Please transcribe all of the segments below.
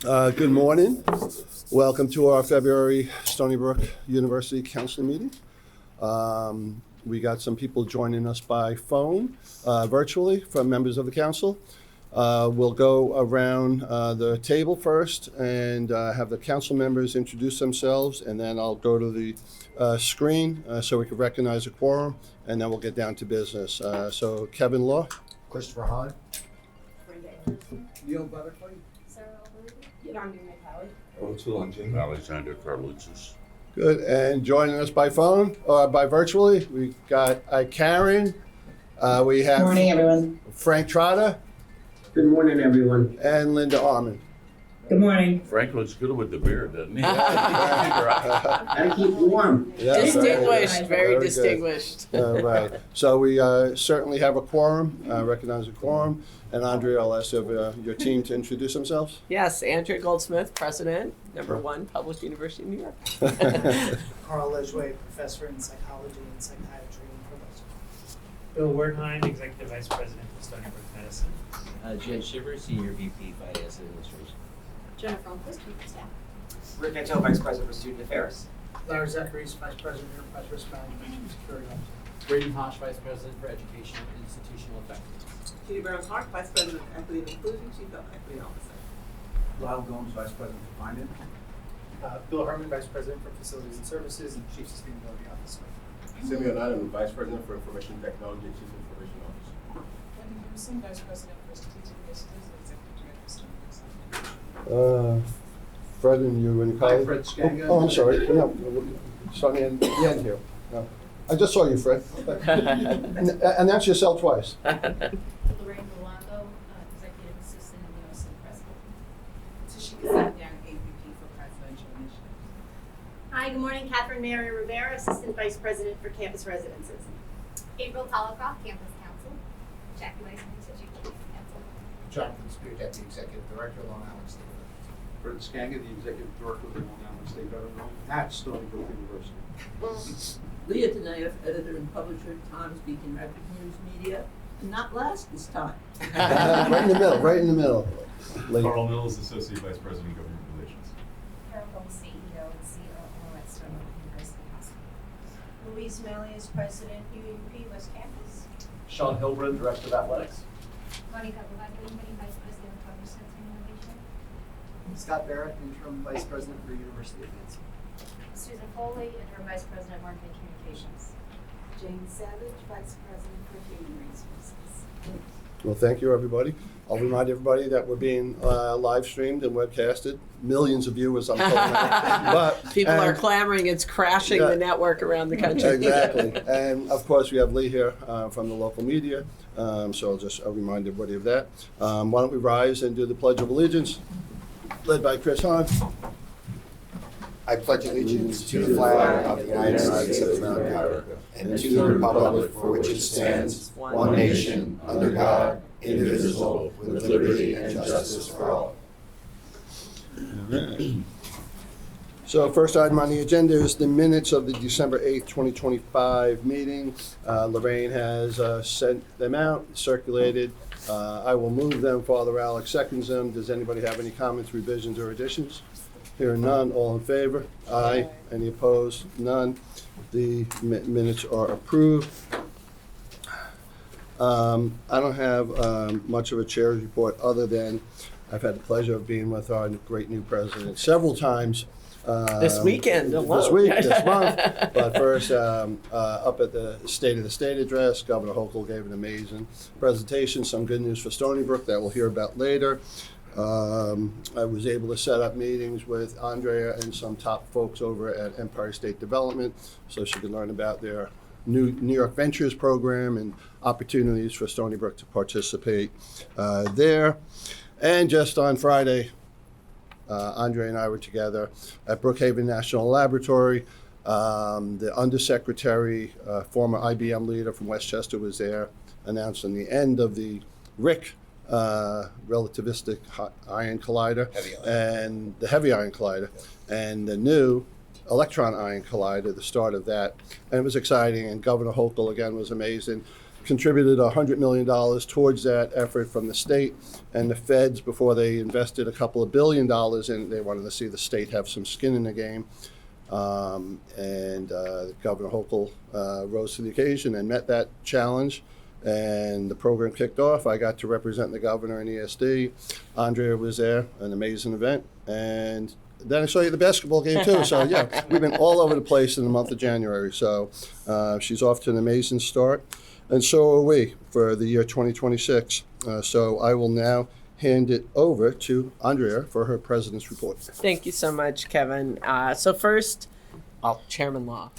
Good morning. Welcome to our February Stony Brook University Council meeting. We got some people joining us by phone, virtually, from members of the council. We'll go around the table first and have the council members introduce themselves, and then I'll go to the screen so we can recognize a quorum, and then we'll get down to business. So Kevin Law. Christopher Hahn. Brenda Anderson. Neil Butterfly. Sarah Alberti. Alexander Carlucci. Good, and joining us by phone or by virtually, we've got Karen. We have Good morning, everyone. Frank Trotta Good morning, everyone. and Linda Arman. Good morning. Frank looks good with the beard, doesn't he? Gotta keep warm. Yeah, Distinguished, very good. distinguished. All right, so we certainly have a quorum, recognize a quorum. And Andrea, I'll ask your team to introduce themselves. Yes, Andrea Goldsmith, President, #1 Public University of New York. Carl Ledgway, Professor in Psychology and Psychiatry and Provost. Bill Wertheim, Executive Vice President for Stony Brook Medicine. Jed Shiver, Senior VP Finance and Administration. Jennifer Alquist, Chief of Staff. Rick Nantel, Vice President for Student Affairs. Larry Zachary's Vice President, Enterprise Risk Management and Security Officer. Braden Hosh, Vice President for Education and Institutional Effectiveness. Judy Burrows-Hart, Vice President of Equity and Inclusion, Chief Equity Officer. Lyle Gomes, Vice President for Finance. Bill Herman, Vice President for Facilities and Services and Chief Sustainability Officer. Simeon Adam, Vice President for Information Technology and Chief Information Officer. Wendy Henderson, Vice President for Strategic Initiatives and Executive Director, Stony Brook South. Fred and you and Kyle. Hi, Fred Skanga. Oh, I'm sorry. No, starting at the end here. No. I just saw you, Fred. Announce yourself twice. Lorraine Rolando, Executive Assistant and the Assistant President. Tashika Santiago, AVP for Presidential Initiatives. Hi, good morning. Catherine Mary Rivera, Assistant Vice President for Campus Residences. April Talacroft, Campus Council. Jackie Weissman, Associate Chief Council. Jonathan Spear, Deputy Executive Director, Long Island State University. Fred Skanga, the Executive Director of the Long Island State Veteran Home at Stony Brook University. Leah Donayev, Editor and Publisher, Times, Beacon Rapid News Media, and not last this time. Right in the middle, right in the middle. Lady. Carl Mills, Associate Vice President of Government Relations. Carol Gold, CEO and COO at Stony Brook University Hospital. Louise Melius, President, UUP West Campus. Sean Hilbrun, Director of Athletics. Monica Bugatti, Vice President of Public Center Innovation. Scott Barrett, Interim Vice President for University of Nancy. Susan Foley, Interim Vice President, Marketing Communications. Jane Savage, Vice President for Human Resources. Well, thank you, everybody. I'll remind everybody that we're being live streamed and webcasted. Millions of viewers, I'm told now. But People are clamoring, it's crashing the network around the country. Exactly. And of course, we have Lee here from the local media. So I'll remind everybody of that. Why don't we rise and do the Pledge of Allegiance, led by Chris Hahn. I pledge allegiance to the flag of the United States of America and to the republic for which it stands, one nation, under God, indivisible, with liberty and justice for all. So first item on the agenda is the minutes of the December 8th, 2025 meeting. Lorraine has sent them out, circulated. I will move them. Father Alex seconds them. Does anybody have any comments, revisions, or additions? Hearing none, all in favor? Aye. Any opposed? None. The minutes are approved. I don't have much of a chair's report other than I've had the pleasure of being with our great new president several times. This weekend alone. This week, this month. But first, up at the State of the State address, Governor Hochul gave an amazing presentation. Some good news for Stony Brook that we'll hear about later. I was able to set up meetings with Andrea and some top folks over at Empire State Development so she could learn about their new New York Ventures program and opportunities for Stony Brook to participate there. And just on Friday, Andrea and I were together at Brookhaven National Laboratory. The undersecretary, former IBM leader from Westchester, was there announcing the end of the RIC relativistic ion collider and the heavy ion collider and the new electron ion collider, the start of that. And it was exciting, and Governor Hochul again was amazing. contributed $100 million towards that effort from the state and the feds before they invested a couple of $1 billion in. They wanted to see the state have some skin in the game. Governor Hochul rose to the occasion and met that challenge, and the program kicked off. I got to represent the governor in ESD. Andrea was there, an amazing event, and then I saw you at the basketball game too. So yeah, we've been all over the place in the month of January. So she's off to an amazing start, and so are we for the year 2026. So I will now hand it over to Andrea for her president's report. Thank you so much, Kevin. So first, Chairman Law.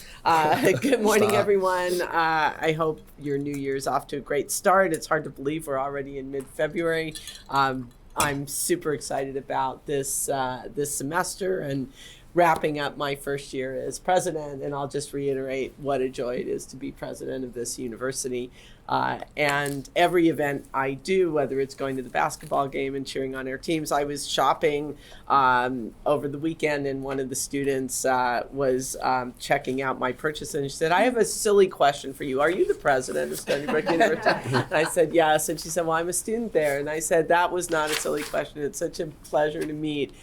Good morning, everyone. I hope your new year's off to a great start. It's hard to believe we're already in mid-February. I'm super excited about this semester and wrapping up my first year as president, and I'll just reiterate what a joy it is to be president of this university. And every event I do, whether it's going to the basketball game and cheering on our teams. I was shopping over the weekend, and one of the students was checking out my purchase, and she said, "I have a silly question for you. Are you the president of Stony Brook University?" And I said, "Yes." And she said, "Well, I'm a student there." And I said, "That was not a silly question. It's such a pleasure to meet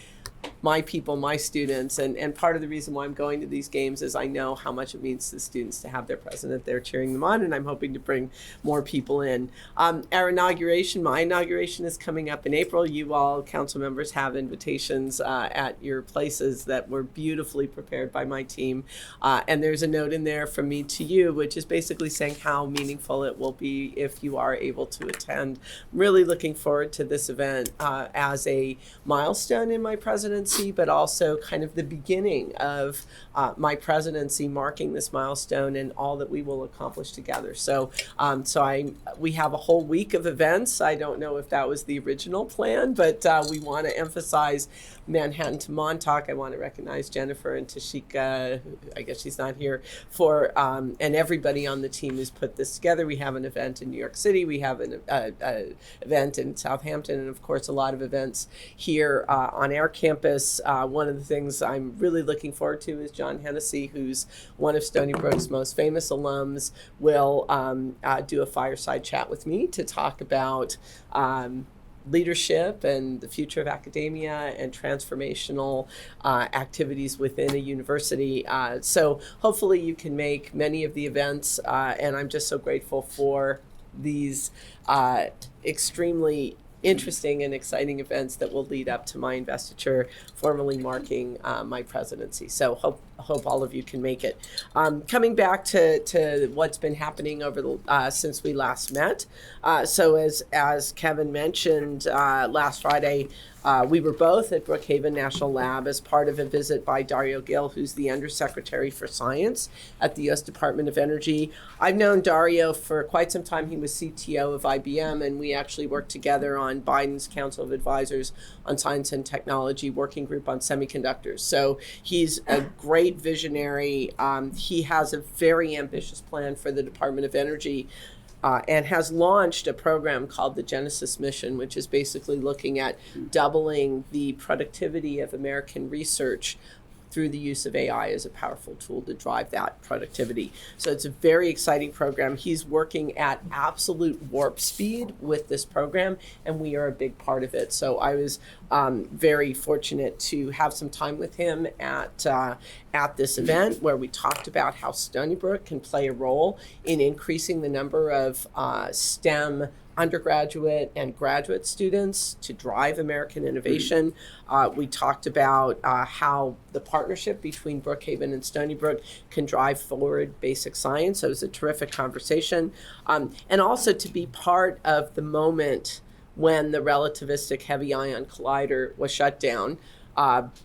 my people, my students, and part of the reason why I'm going to these games is I know how much it means to the students to have their president there cheering them on, and I'm hoping to bring more people in. Our inauguration, my inauguration, is coming up in April. You all, council members, have invitations at your places that were beautifully prepared by my team, and there's a note in there from me to you, which is basically saying how meaningful it will be if you are able to attend. I'm really looking forward to this event as a milestone in my presidency, but also kind of the beginning of my presidency, marking this milestone and all that we will accomplish together. So, we have a whole week of events. I don't know if that was the original plan, but we want to emphasize Manhattan to Montauk. I want to recognize Jennifer and Tashika, I guess she's not here, for and everybody on the team who's put this together. We have an event in New York City, we have an event in Southampton, and of course a lot of events here on our campus. One of the things I'm really looking forward to is John Hennessy, who's one of Stony Brook's most famous alums, will do a fireside chat with me to talk about leadership and the future of academia and transformational activities within a university. So hopefully you can make many of the events, and I'm just so grateful for these extremely interesting and exciting events that will lead up to my investiture, formally marking my presidency. So hope all of you can make it. Coming back to what's been happening over the since we last met. So as Kevin mentioned, last Friday, we were both at Brookhaven National Lab as part of a visit by Dario Gill, who's the Undersecretary for Science at the U.S. Department of Energy. I've known Dario for quite some time. He was CTO of IBM, and we actually worked together on Biden's Council of Advisors on Science and Technology Working Group on Semiconductors. So he's a great visionary. He has a very ambitious plan for the Department of Energy, and has launched a program called the Genesis Mission, which is basically looking at doubling the productivity of American research through the use of AI as a powerful tool to drive that productivity. So it's a very exciting program. He's working at absolute warp speed with this program, and we are a big part of it. So I was very fortunate to have some time with him at this event, where we talked about how Stony Brook can play a role in increasing the number of STEM undergraduate and graduate students to drive American innovation. We talked about how the partnership between Brookhaven and Stony Brook can drive forward basic science. So it was a terrific conversation. And also to be part of the moment when the relativistic heavy ion collider was shut down.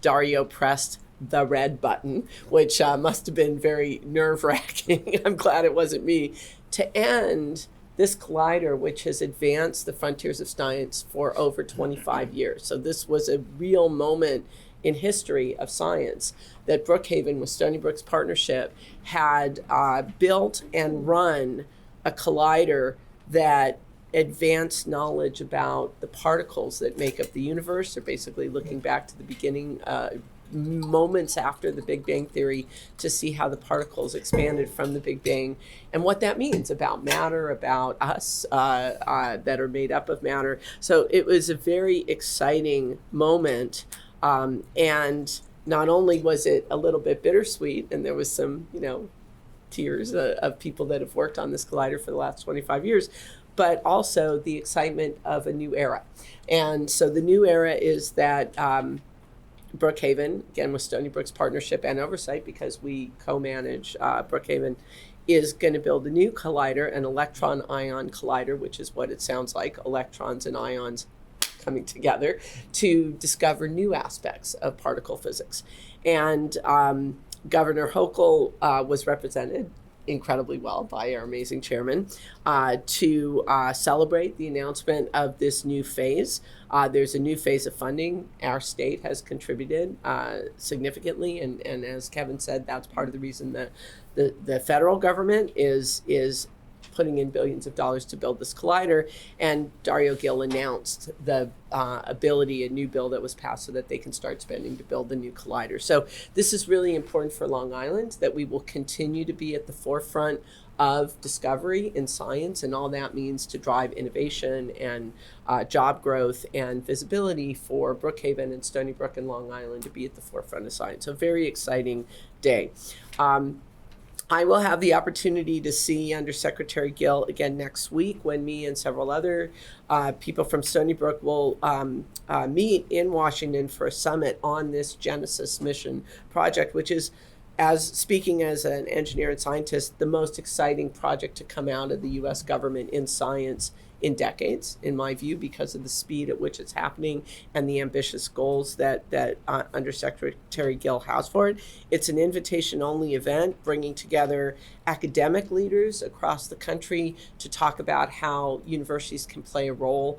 Dario pressed the red button, which must have been very nerve-wracking. I'm glad it wasn't me, to end this collider, which has advanced the frontiers of science for over 25 years. So this was a real moment in history of science that Brookhaven, with Stony Brook's partnership, had built and run a collider that advanced knowledge about the particles that make up the universe. They're basically looking back to the beginning, moments after the Big Bang Theory to see how the particles expanded from the Big Bang and what that means about matter, about us that are made up of matter. So it was a very exciting moment. And not only was it a little bit bittersweet, and there was some, tears of people that have worked on this collider for the last 25 years, but also the excitement of a new era. And so the new era is that Brookhaven, again with Stony Brook's partnership and oversight, because we co-manage Brookhaven, is going to build a new collider, an electron-ion collider, which is what it sounds like, electrons and ions coming together to discover new aspects of particle physics. And Governor Hochul was represented incredibly well by our amazing chairman to celebrate the announcement of this new phase. There's a new phase of funding. Our state has contributed significantly, and as Kevin said, that's part of the reason that the federal government is putting in billions of dollars to build this collider. And Dario Gil announced the ability, a new bill that was passed so that they can start spending to build the new collider. So this is really important for Long Island, that we will continue to be at the forefront of discovery in science, and all that means to drive innovation and job growth and visibility for Brookhaven and Stony Brook and Long Island to be at the forefront of science. So very exciting day. I will have the opportunity to see Undersecretary Gill again next week, when me and several other people from Stony Brook will meet in Washington for a summit on this Genesis mission project, which is, speaking as an engineer and scientist, the most exciting project to come out of the U.S. government in science in decades, in my view, because of the speed at which it's happening and the ambitious goals that Undersecretary Gill has for it. It's an invitation-only event, bringing together academic leaders across the country to talk about how universities can play a role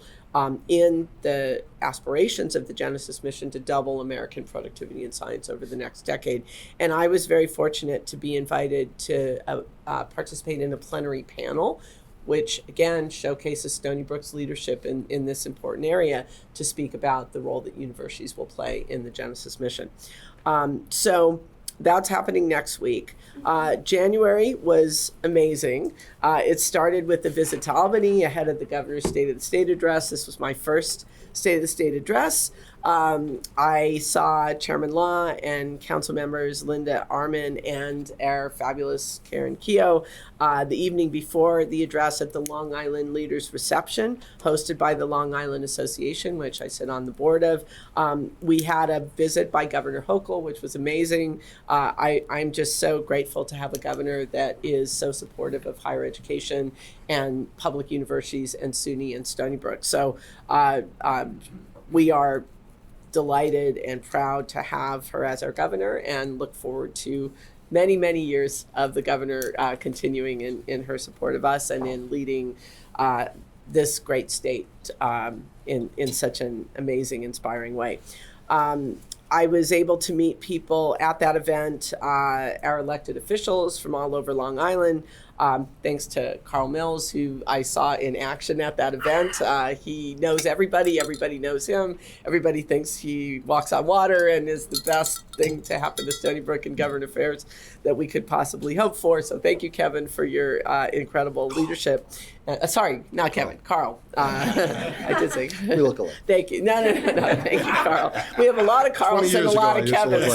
in the aspirations of the Genesis mission to double American productivity in science over the next decade. And I was very fortunate to be invited to participate in a plenary panel, which again showcases Stony Brook's leadership in this important area, to speak about the role that universities will play in the Genesis mission. So that's happening next week. January was amazing. It started with the visit to Albany ahead of the governor's State of the State address. This was my first State of the State address. I saw Chairman Law and council members Linda Arman and our fabulous Karen Keogh the evening before the address at the Long Island Leaders Reception, hosted by the Long Island Association, which I sit on the board of. We had a visit by Governor Hochul, which was amazing. I'm just so grateful to have a governor that is so supportive of higher education and public universities and SUNY and Stony Brook. So we are delighted and proud to have her as our governor, and look forward to many, many years of the governor continuing in her support of us and in leading this great state in such an amazing, inspiring way. I was able to meet people at that event, our elected officials from all over Long Island, thanks to Carl Mills, who I saw in action at that event. He knows everybody knows him. Everybody thinks he walks on water and is the best thing to happen to Stony Brook in government affairs that we could possibly hope for. So thank you, Kevin, for your incredible leadership. Sorry, not Kevin, Carl. I did say. We look alike. Thank you. No, thank you, Carl. We have a lot of Carls and a lot of Kevins.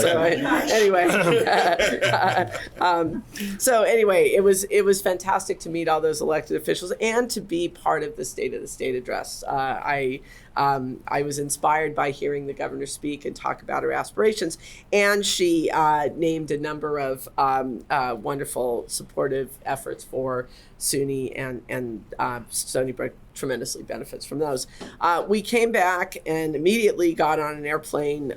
So anyway, it was fantastic to meet all those elected officials and to be part of the State of the State address. I was inspired by hearing the governor speak and talk about her aspirations, and she named a number of wonderful supportive efforts for SUNY and Stony Brook tremendously benefits from those. We came back and immediately got on an airplane,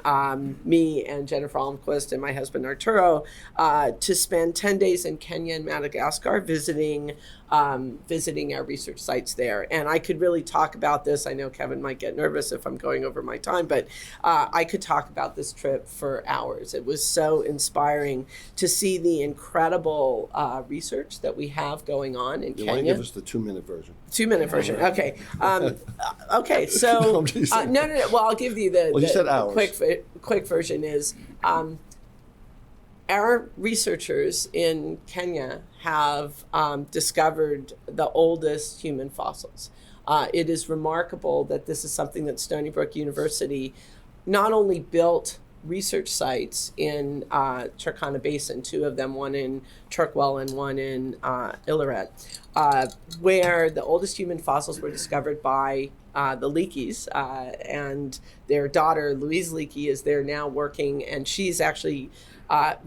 me and Jennifer Almquist and my husband Arturo, to spend 10 days in Kenya and Madagascar visiting our research sites there. And I could really talk about this. I know Kevin might get nervous if I'm going over my time, but I could talk about this trip for hours. It was so inspiring to see the incredible research that we have going on in Kenya. You want to give us the 2-minute version? 2-minute version. Okay. Okay. So No, I'm just saying. no. Well, I'll give you the Well, you said hours. quick version is Our researchers in Kenya have discovered the oldest human fossils. It is remarkable that this is something that Stony Brook University not only built research sites in Turkana Basin, 2 of them, one in Turkwell and one in Illiret, where the oldest human fossils were discovered by the Leakeys, and their daughter, Louise Leakey, is there now working, and she's actually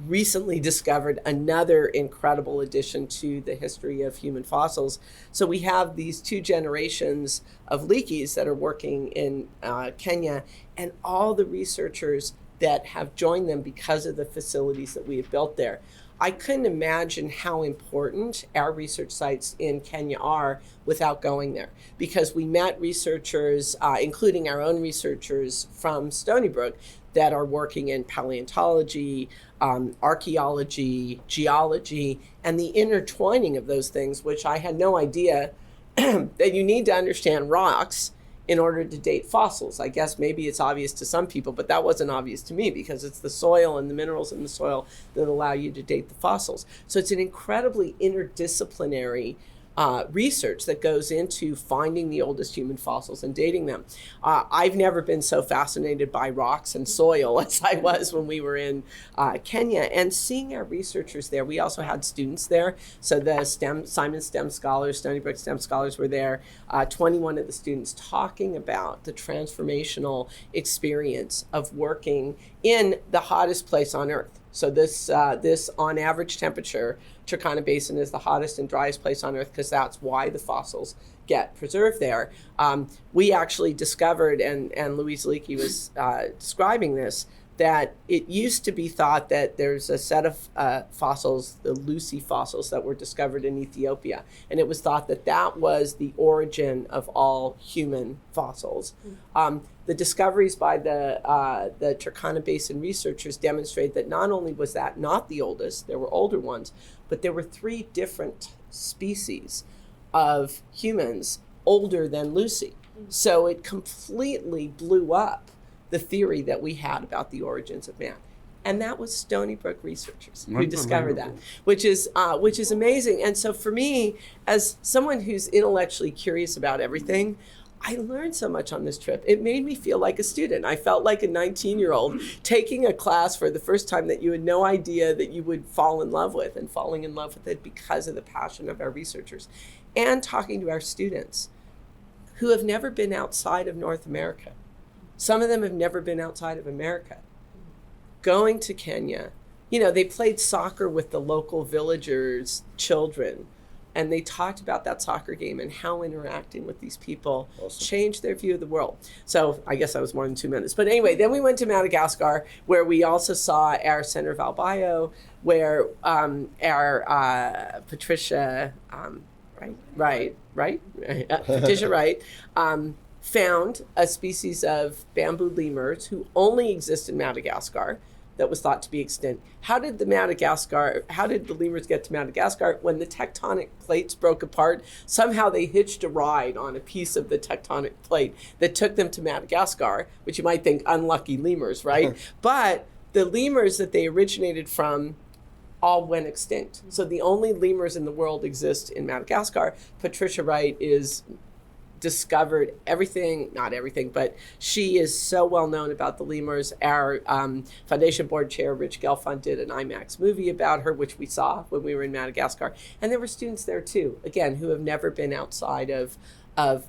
recently discovered another incredible addition to the history of human fossils. So we have these 2 generations of Leakeys that are working in Kenya, and all the researchers that have joined them because of the facilities that we have built there. I couldn't imagine how important our research sites in Kenya are without going there, because we met researchers, including our own researchers from Stony Brook, that are working in paleontology, archaeology, geology, and the intertwining of those things, which I had no idea that you need to understand rocks in order to date fossils. I guess maybe it's obvious to some people, but that wasn't obvious to me, because it's the soil and the minerals in the soil that allow you to date the fossils. So it's an incredibly interdisciplinary research that goes into finding the oldest human fossils and dating them. I've never been so fascinated by rocks and soil as I was when we were in Kenya, and seeing our researchers there. We also had students there. So the Simon STEM scholars, Stony Brook STEM scholars were there, 21 of the students talking about the transformational experience of working in the hottest place on earth. So this on average temperature, Turkana Basin is the hottest and driest place on earth, because that's why the fossils get preserved there. We actually discovered, and Louise Leakey was describing this, that it used to be thought that there's a set of fossils, the Lucy fossils, that were discovered in Ethiopia. And it was thought that that was the origin of all human fossils. The discoveries by the Turkana Basin researchers demonstrate that not only was that not the oldest, there were older ones, but there were 3 different species of humans older than Lucy. So it completely blew up the theory that we had about the origins of man. And that was Stony Brook researchers who discovered that, which is amazing. And so for me, as someone who's intellectually curious about everything, I learned so much on this trip. It made me feel like a student. I felt like a 19-year-old taking a class for the first time that you had no idea that you would fall in love with, and falling in love with it because of the passion of our researchers, and talking to our students who have never been outside of North America. Some of them have never been outside of America. Going to Kenya, they played soccer with the local villagers' children, and they talked about that soccer game and how interacting with these people changed their view of the world. So I guess that was more than 2 minutes. But anyway, then we went to Madagascar, where we also saw our Center of Albio, where our Patricia, Patricia Wright, found a species of bamboo lemurs who only exist in Madagascar, that was thought to be extinct. How did the lemurs get to Madagascar? When the tectonic plates broke apart, somehow they hitched a ride on a piece of the tectonic plate that took them to Madagascar, which you might think unlucky lemurs, right? But the lemurs that they originated from all went extinct. So the only lemurs in the world exist in Madagascar. Patricia Wright is discovered not everything, but she is so well known about the lemurs. Our foundation board chair, Rich Gelfand, did an IMAX movie about her, which we saw when we were in Madagascar. And there were students there too, again, who have never been outside of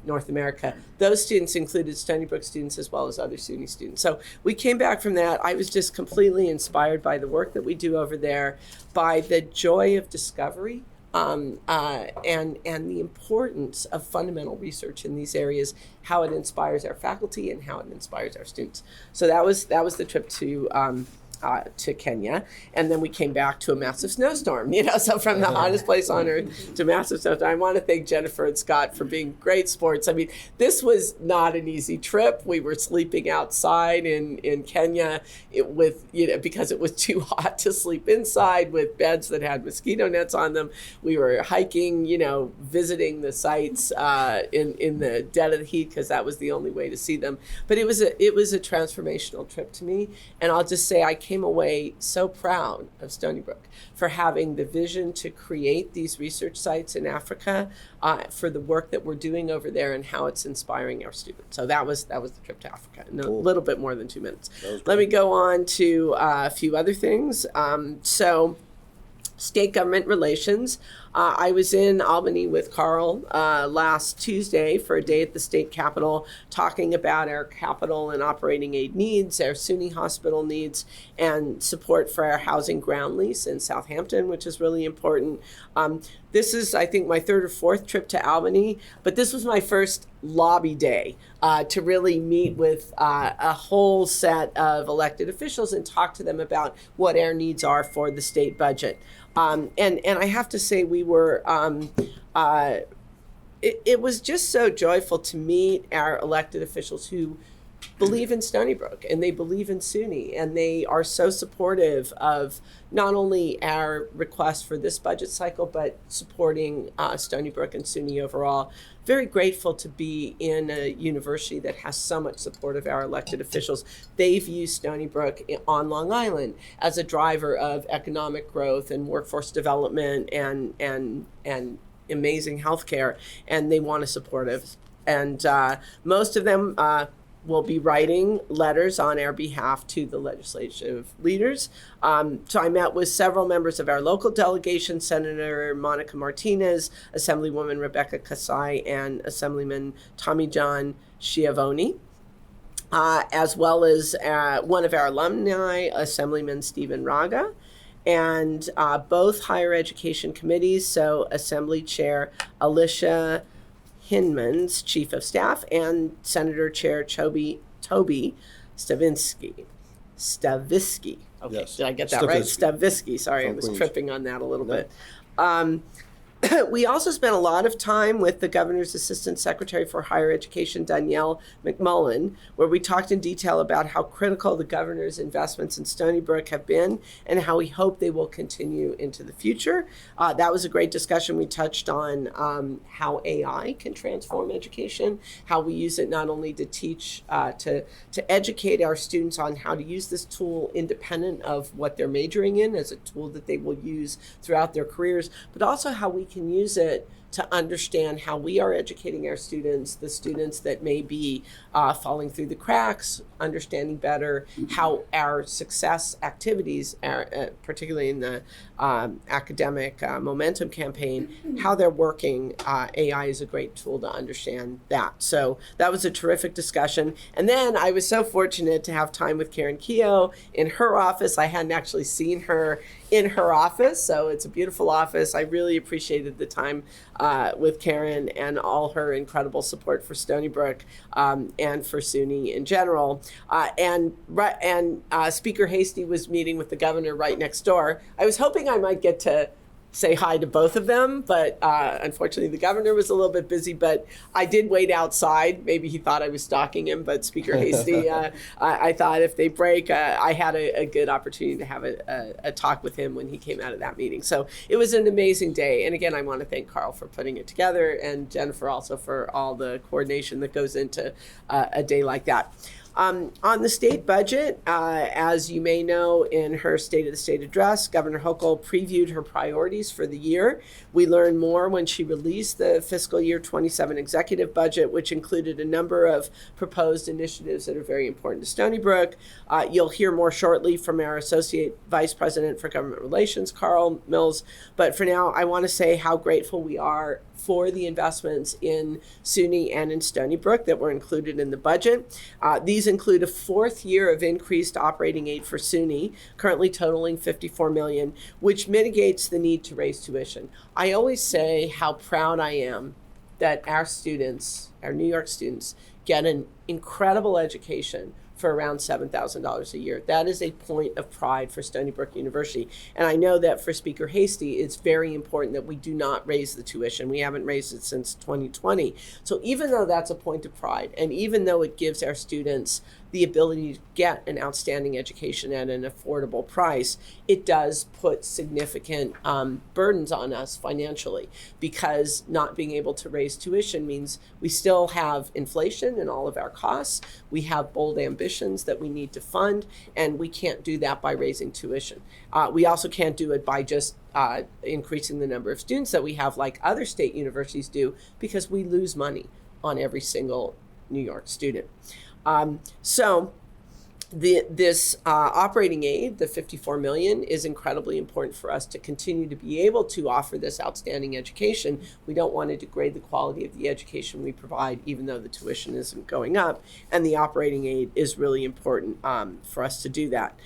North America. Those students included Stony Brook students as well as other SUNY students. So we came back from that. I was just completely inspired by the work that we do over there, by the joy of discovery, and the importance of fundamental research in these areas, how it inspires our faculty and how it inspires our students. So that was the trip to Kenya, and then we came back to a massive snowstorm. So from the hottest place on earth to massive snowstorm. I want to thank Jennifer and Scott for being great sports. I mean, this was not an easy trip. We were sleeping outside in Kenya because it was too hot to sleep inside, with beds that had mosquito nets on them. We were hiking, visiting the sites in the dead of the heat, because that was the only way to see them. But it was a transformational trip to me, and I'll just say I came came away so proud of Stony Brook for having the vision to create these research sites in Africa, for the work that we're doing over there and how it's inspiring our students. So that was the trip to Africa. And a little bit more than 2 minutes. Let me go on to a few other things. So state government relations. I was in Albany with Carl last Tuesday for a day at the state capitol, talking about our capital and operating aid needs, our SUNY hospital needs, and support for our housing ground lease in Southampton, which is really important. This is, I think, my third or fourth trip to Albany, but this was my first lobby day to really meet with a whole set of elected officials and talk to them about what our needs are for the state budget. And I have to say, we were, it was just so joyful to meet our elected officials who believe in Stony Brook and they believe in SUNY, and they are so supportive of not only our request for this budget cycle, but supporting Stony Brook and SUNY overall. Very grateful to be in a university that has so much support of our elected officials. They view Stony Brook on Long Island as a driver of economic growth and workforce development and amazing healthcare, and they want to support it. And most of them will be writing letters on our behalf to the legislative leaders. So I met with several members of our local delegation, Senator Monica Martinez, Assemblywoman Rebecca Kasai, and Assemblyman Tommy John Schiavone, as well as one of our alumni, Assemblyman Stephen Raga, and both higher education committees, so Assembly Chair Alicia Hinman's Chief of Staff, and Senator Chair Toby Stavisky. Okay, Yes. Did I get that right? Stavisky. Stavisky. Sorry, I From was Queens. tripping on that a little bit. We also spent a lot of time with the Governor's Assistant Secretary for Higher Education, Danielle McMullen, where we talked in detail about how critical the Governor's investments in Stony Brook have been and how we hope they will continue into the future. That was a great discussion. We touched on how AI can transform education, how we use it not only to teach, to educate our students on how to use this tool independent of what they're majoring in as a tool that they will use throughout their careers, but also how we can use it to understand how we are educating our students, the students that may be falling through the cracks, understanding better how our success activities, particularly in the academic momentum campaign, how they're working. AI is a great tool to understand that. So that was a terrific discussion. And then I was so fortunate to have time with Karen Keogh in her office. I hadn't actually seen her in her office, so it's a beautiful office. I really appreciated the time with Karen and all her incredible support for Stony Brook and for SUNY in general. And Speaker Hasty was meeting with the governor right next door. I was hoping I might get to say hi to both of them, but unfortunately the governor was a little bit busy, but I did wait outside. Maybe he thought I was stalking him, but Speaker Hasty, I thought if they break, I had a good opportunity to have a talk with him when he came out of that meeting. So it was an amazing day. And again, I want to thank Carl for putting it together, and Jennifer also for all the coordination that goes into a day like that. On the state budget, as you may know, in her State of the State address, Governor Hochul previewed her priorities for the year. We learned more when she released the fiscal year 27 executive budget, which included a number of proposed initiatives that are very important to Stony Brook. You'll hear more shortly from our Associate Vice President for Government Relations, Carl Mills. But for now, I want to say how grateful we are for the investments in SUNY and in Stony Brook that were included in the budget. These include a fourth year of increased operating aid for SUNY, currently totaling $54 million, which mitigates the need to raise tuition. I always say how proud I am that our students, our New York students, get an incredible education for around $7,000 a year. That is a point of pride for Stony Brook University. And I know that for Speaker Hasty, it's very important that we do not raise the tuition. We haven't raised it since 2020. So even though that's a point of pride, and even though it gives our students the ability to get an outstanding education at an affordable price, it does put significant burdens on us financially, because not being able to raise tuition means we still have inflation tuition and all of our costs. We have bold ambitions that we need to fund, and we can't do that by raising tuition. We also can't do it by just increasing the number of students that we have like other state universities do, because we lose money on every single New York student. So this operating aid, the $54 million, is incredibly important for us to continue to be able to offer this outstanding education. We don't want to degrade the quality of the education we provide, even though the tuition isn't going up, and the operating aid is really important for us to do that.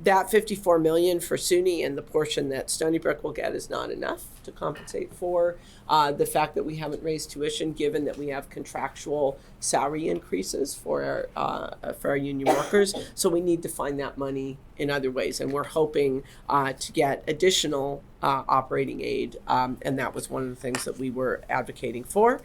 That $54 million for SUNY and the portion that Stony Brook will get is not enough to compensate for the fact that we haven't raised tuition, given that we have contractual salary increases for our union workers. So we need to find that money in other ways, and we're hoping to get additional operating aid, and that was one of the things that we were advocating for.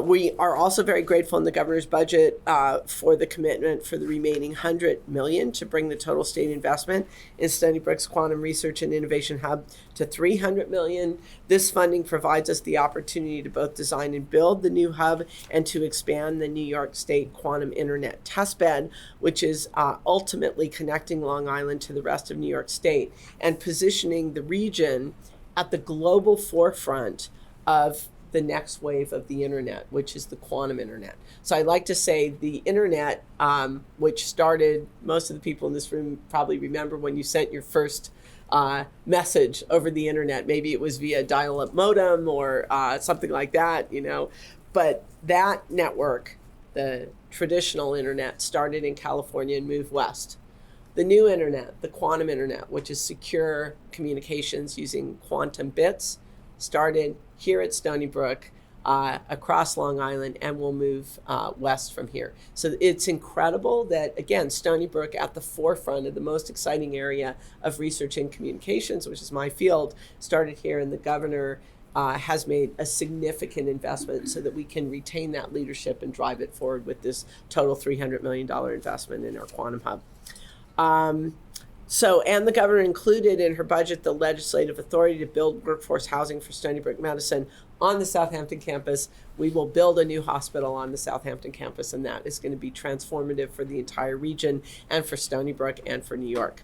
We are also very grateful in the governor's budget for the commitment for the remaining $100 million to bring the total state investment in Stony Brook's Quantum Research and Innovation Hub to $300 million. This funding provides us the opportunity to both design and build the new hub and to expand the New York State Quantum Internet Testbed, which is ultimately connecting Long Island to the rest of New York State and positioning the region at the global forefront of the next wave of the internet, which is the quantum internet. So I like to say the internet, which started, most of the people in this room probably remember when you sent your first message over the internet. Maybe it was via dial-up modem or something like that, you know. But that network, the traditional internet, started in California and moved west. The new internet, the quantum internet, which is secure communications using quantum bits, started here at Stony Brook, across Long Island, and will move west from here. So it's incredible that, again, Stony Brook at the forefront of the most exciting area of research in communications, which is my field, started here, and the governor has made a significant investment so that we can retain that leadership and drive it forward with this total $300 million investment in our quantum hub. And the governor included in her budget the legislative authority to build workforce housing for Stony Brook Medicine on the Southampton campus. We will build a new hospital on the Southampton campus, and that is going to be transformative for the entire region and for Stony Brook and for New York.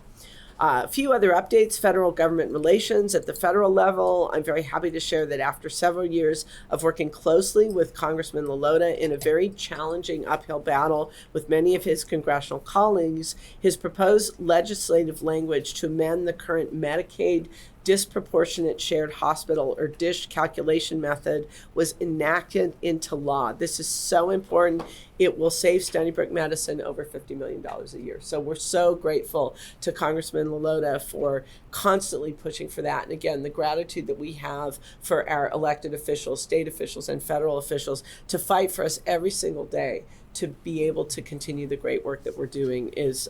A few other updates: federal government relations. At the federal level, I'm very happy to share that after several years of working closely with Congressman Lalota in a very challenging uphill battle with many of his congressional colleagues, his proposed legislative language to amend the current Medicaid disproportionate shared hospital, or DSH, calculation method was enacted into law. This is so important. It will save Stony Brook Medicine over $50 million a year. So we're so grateful to Congressman Lalota for constantly pushing for that. And again, the gratitude that we have for our elected officials, state officials, and federal officials to fight for us every single day to be able to continue the great work that we're doing is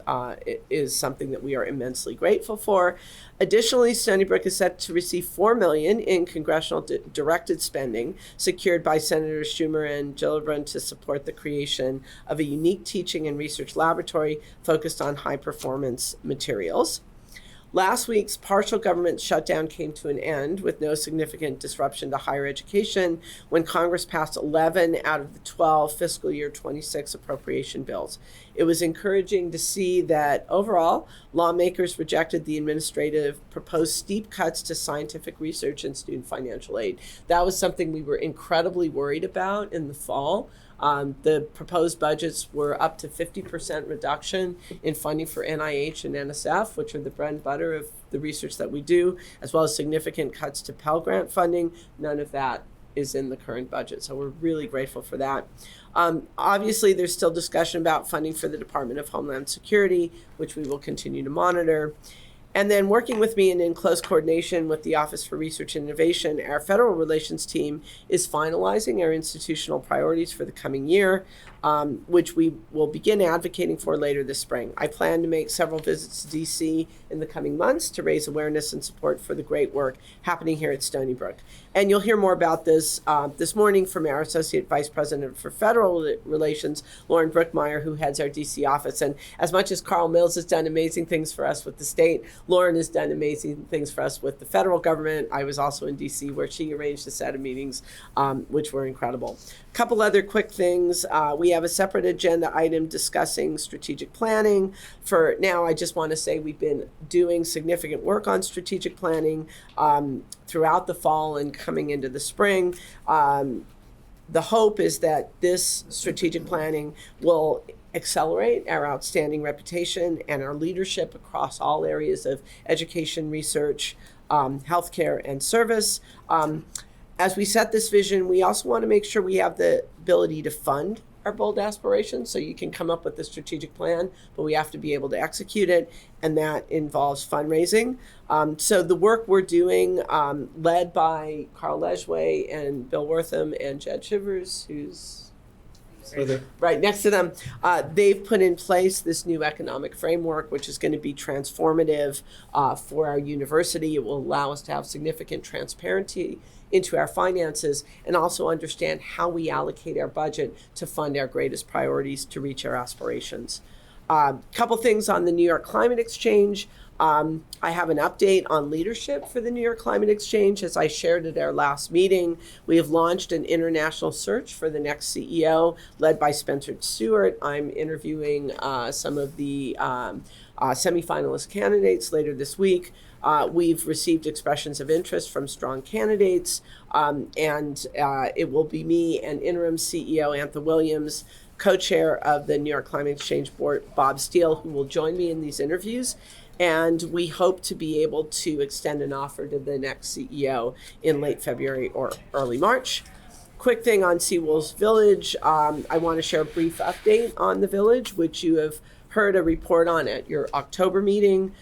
something that we are immensely grateful for. Additionally, Stony Brook is set to receive $4 million in congressional directed spending secured by Senators Schumer and Gillibrand to support the creation of a unique teaching and research laboratory focused on high-performance materials. Last week's partial government shutdown came to an end with no significant disruption to higher education when Congress passed 11 out of the 12 fiscal year 26 appropriation bills. It was encouraging to see that overall, lawmakers rejected the administrative proposed steep cuts to scientific research and student financial aid. That was something we were incredibly worried about in the fall. The proposed budgets were up to 50% reduction in funding for NIH and NSF, which are the bread and butter of the research that we do, as well as significant cuts to Pell Grant funding. None of that is in the current budget, so we're really grateful for that. Obviously, there's still discussion about funding for the Department of Homeland Security, which we will continue to monitor. And then working with me and in close coordination with the Office for Research and Innovation, our federal relations team is finalizing our institutional priorities for the coming year. which we will begin advocating for later this spring. I plan to make several visits to DC in the coming months to raise awareness and support for the great work happening here at Stony Brook. And you'll hear more about this this morning from our Associate Vice President for Federal Relations, Lauren Brookmeyer, who heads our DC office. And as much as Carl Mills has done amazing things for us with the state, Lauren has done amazing things for us with the federal government. I was also in DC where she arranged a set of meetings, which were incredible. A couple other quick things. We have a separate agenda item discussing strategic planning. For now, I just want to say we've been doing significant work on strategic planning throughout the fall and coming into the spring. The hope is that this strategic planning will accelerate our outstanding reputation and our leadership across all areas of education, research, healthcare, and service. As we set this vision, we also want to make sure we have the ability to fund our bold aspirations. So you can come up with a strategic plan, but we have to be able to execute it, and that involves fundraising. So the work we're doing, led by Carl Lesway and Bill Wortham and Jed Shivers, who's right next to them, they've put in place this new economic framework, which is going to be transformative for our university. It will allow us to have significant transparency into our finances and also understand how we allocate our budget to fund our greatest priorities to reach our aspirations. Couple things on the New York Climate Exchange. I have an update on leadership for the New York Climate Exchange. As I shared at our last meeting, we have launched an international search for the next CEO led by Spencer Stewart. I'm interviewing some of the semifinalist candidates later this week. We've received expressions of interest from strong candidates, and it will be me and interim CEO Antha Williams, co-chair of the New York Climate Exchange Board, Bob Steele, who will join me in these interviews. And we hope to be able to extend an offer to the next CEO in late February or early March. Quick thing on Seawolves Village. I want to share a brief update on the village, which you have heard a report on at your October meeting.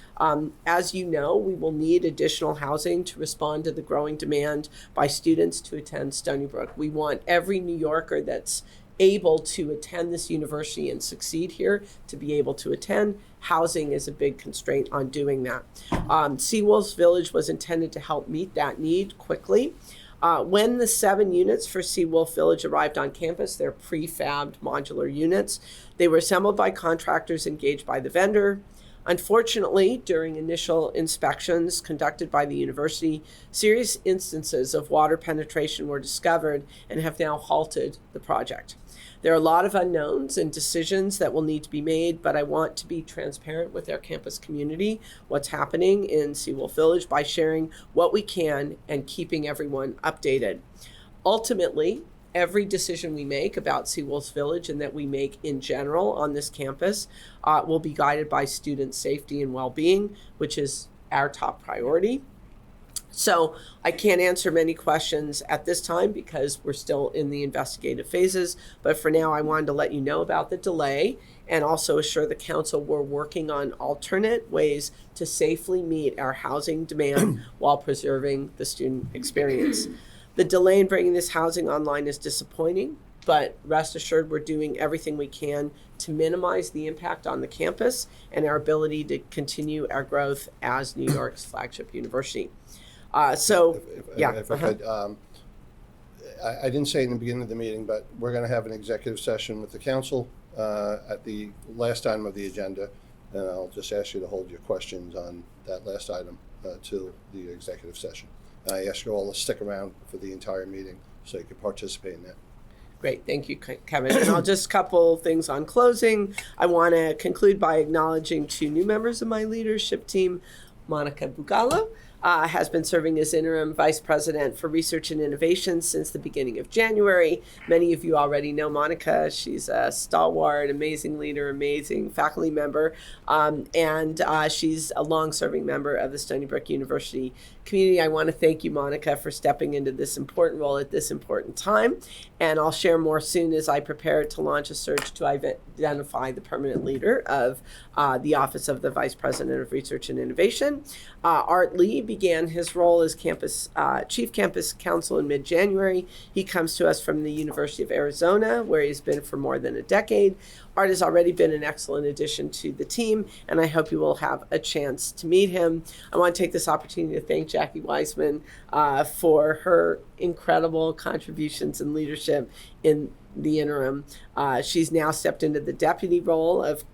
As you know, we will need additional housing to respond to the growing demand by students to attend Stony Brook. We want every New Yorker that's able to attend this university and succeed here to be able to attend. Housing is a big constraint on doing that. Seawolves Village was intended to help meet that need quickly. When the 7 units for Seawolf Village arrived on campus, they're prefabbed modular units. They were assembled by contractors engaged by the vendor. Unfortunately, during initial inspections conducted by the university, serious instances of water penetration were discovered and have now halted the project. There are a lot of unknowns and decisions that will need to be made, but I want to be transparent with our campus community, what's happening in Seawolf Village, by sharing what we can and keeping everyone updated. Ultimately, every decision we make about Seawolf Village and that we make in general on this campus will be guided by student safety and well-being, which is our top priority. So I can't answer many questions at this time because we're still in the investigative phases. But for now, I wanted to let you know about the delay and also assure the council we're working on alternate ways to safely meet our housing demand while preserving the student experience. The delay in bringing this housing online is disappointing, but rest assured we're doing everything we can to minimize the impact on the campus and our ability to continue our growth as New York's flagship university. If I could, I didn't say in the beginning of the meeting, but we're going to have an executive session with the council at the last item of the agenda, and I'll just ask you to hold your questions on that last item till the executive session. I ask you all to stick around for the entire meeting so you can participate in that. Great, thank you, Kevin. And I'll just couple things on closing. I want to conclude by acknowledging 2 new members of my leadership team. Monica Bugalo has been serving as interim vice president for research and innovation since the beginning of January. Many of you already know Monica. She's a stalwart, amazing leader, amazing faculty member, and she's a long-serving member of the Stony Brook University community, I want to thank you, Monica, for stepping into this important role at this important time. And I'll share more soon as I prepare to launch a search to identify the permanent leader of the Office of the Vice President of Research and Innovation. Art Lee began his role as Chief Campus Counsel in mid-January. He comes to us from the University of Arizona, where he's been for more than a decade. Art has already been an excellent addition to the team, and I hope you will have a chance to meet him. I want to take this opportunity to thank Jackie Weissman for her incredible contributions and leadership in the interim. She's now stepped into the deputy role of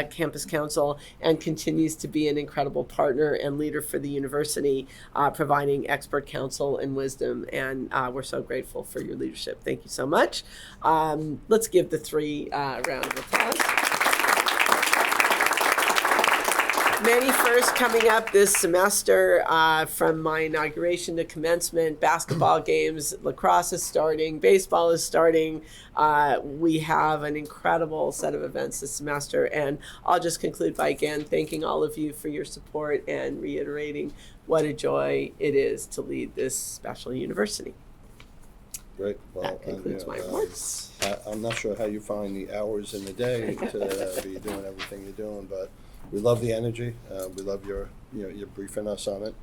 campus counsel and continues to be an incredible partner and leader for the university, providing expert counsel and wisdom. And we're so grateful for your leadership. Thank you so much. Let's give the three round of applause. Many firsts coming up this semester, from my inauguration to commencement. Basketball games, lacrosse is starting, baseball is starting. We have an incredible set of events this semester, and I'll just conclude by again thanking all of you for your support and reiterating what a joy it is to lead this special university. Great. Well, that concludes my remarks. I'm not sure how you find the hours in the day to be doing everything you're doing, but we love the energy. We love your briefing us on it.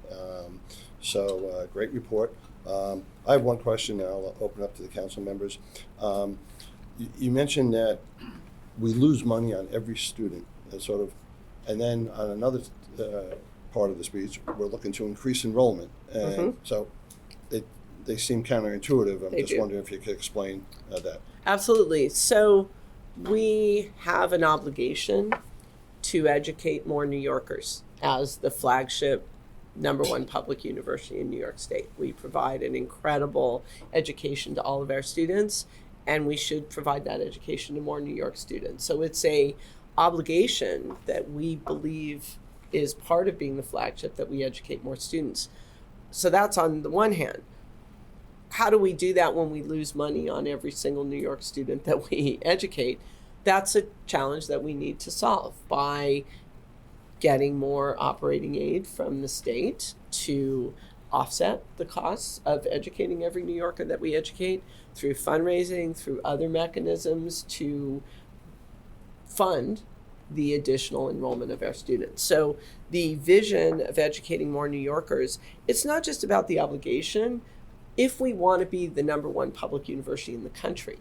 So great report. I have one question, and I'll open up to the council members. You mentioned that we lose money on every student, and then on another part of the speech, we're looking to increase enrollment, and so they seem counterintuitive. I'm just wondering if you could explain that. Absolutely. So we have an obligation to educate more New Yorkers as the flagship #1 public university in New York State. We provide an incredible education to all of our students, and we should provide that education to more New York students. So it's a obligation that we believe is part of being the flagship, that we educate more students. So that's on the one hand. How do we do that when we lose money on every single New York student that we educate? That's a challenge that we need to solve by getting more operating aid from the state to offset the costs of educating every New Yorker that we educate, through fundraising, through other mechanisms to fund the additional enrollment of our students. So the vision of educating more New Yorkers, it's not just about the obligation. If we want to be the #1 public university in the country,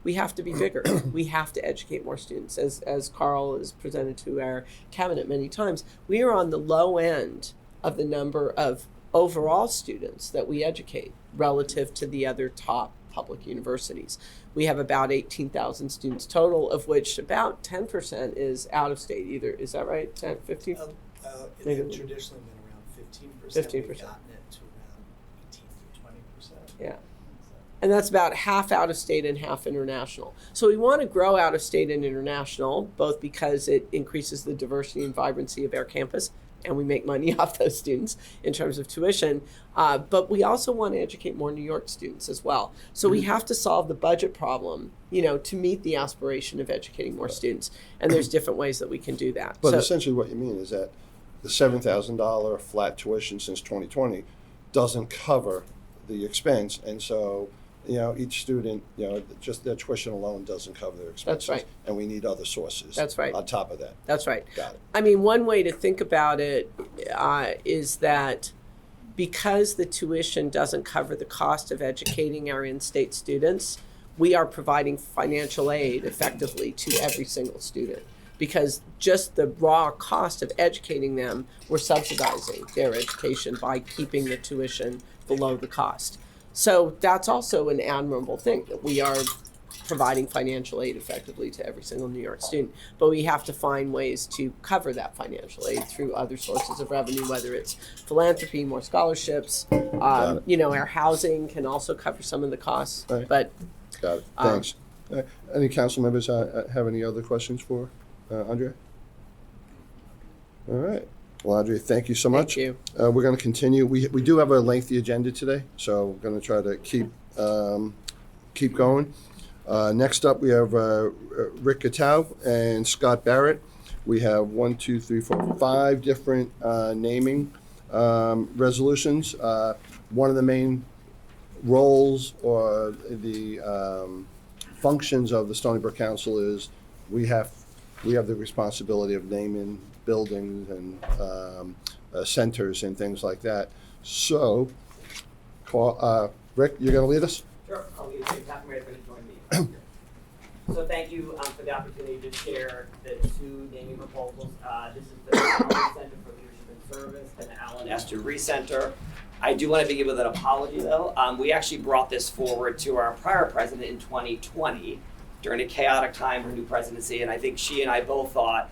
we have to be bigger. We have to educate more students. As Carl has presented to our cabinet many times, we are on the low end of the number of overall students that we educate relative to the other top public universities. We have about 18,000 students total, of which about 10% is out of state. Either, is that right? 10, 15? It had traditionally been around 15%. 15%. We've gotten it to around 18 to 20%. Yeah. And that's about half out of state and half international. So we want to grow out of state and international, both because it increases the diversity and vibrancy of our campus, and we make money off those students in terms of tuition. But we also want to educate more New York students as well. So we have to solve the budget problem, to meet the aspiration of educating more students. And there's different ways that we can do that. But essentially what you mean is that the $7,000 flat tuition since 2020 doesn't cover the expense. And so, each student, just their tuition alone doesn't cover their expenses. That's right. And we need other sources. That's right. On top of that. That's right. Got it. I mean, one way to think about it is that because the tuition doesn't cover the cost of educating our in-state students, we are providing financial aid effectively to every single student. Because just the raw cost of educating them, we're subsidizing their education by keeping the tuition below the cost. So that's also an admirable thing, that we are providing financial aid effectively to every single New York student. But we have to find ways to cover that financial aid through other sources of revenue, whether it's philanthropy, more scholarships. Our housing can also cover some of the costs. Right. But got it. Thanks. Any council members have any other questions for Andrea? All right. Well, Andrea, thank you so much. Thank you. We're going to continue. We do have a lengthy agenda today, so we're going to try to keep going. Next up, we have Rick Gatow and Scott Barrett. We have 5 different naming resolutions. One of the main roles or the functions of the Stony Brook Council is we have the responsibility of naming buildings and centers and things like that. So, Rick, you're going to lead us? Sure, I'll lead you. Captain Mary's going to join me. So thank you for the opportunity to share the two naming proposals. This is the Allen Center for Leadership and Service and the Allen S. Reese Center. I do want to begin with an apology, though. We actually brought this forward to our prior president in 2020 during a chaotic time for new presidency, and I think she and I both thought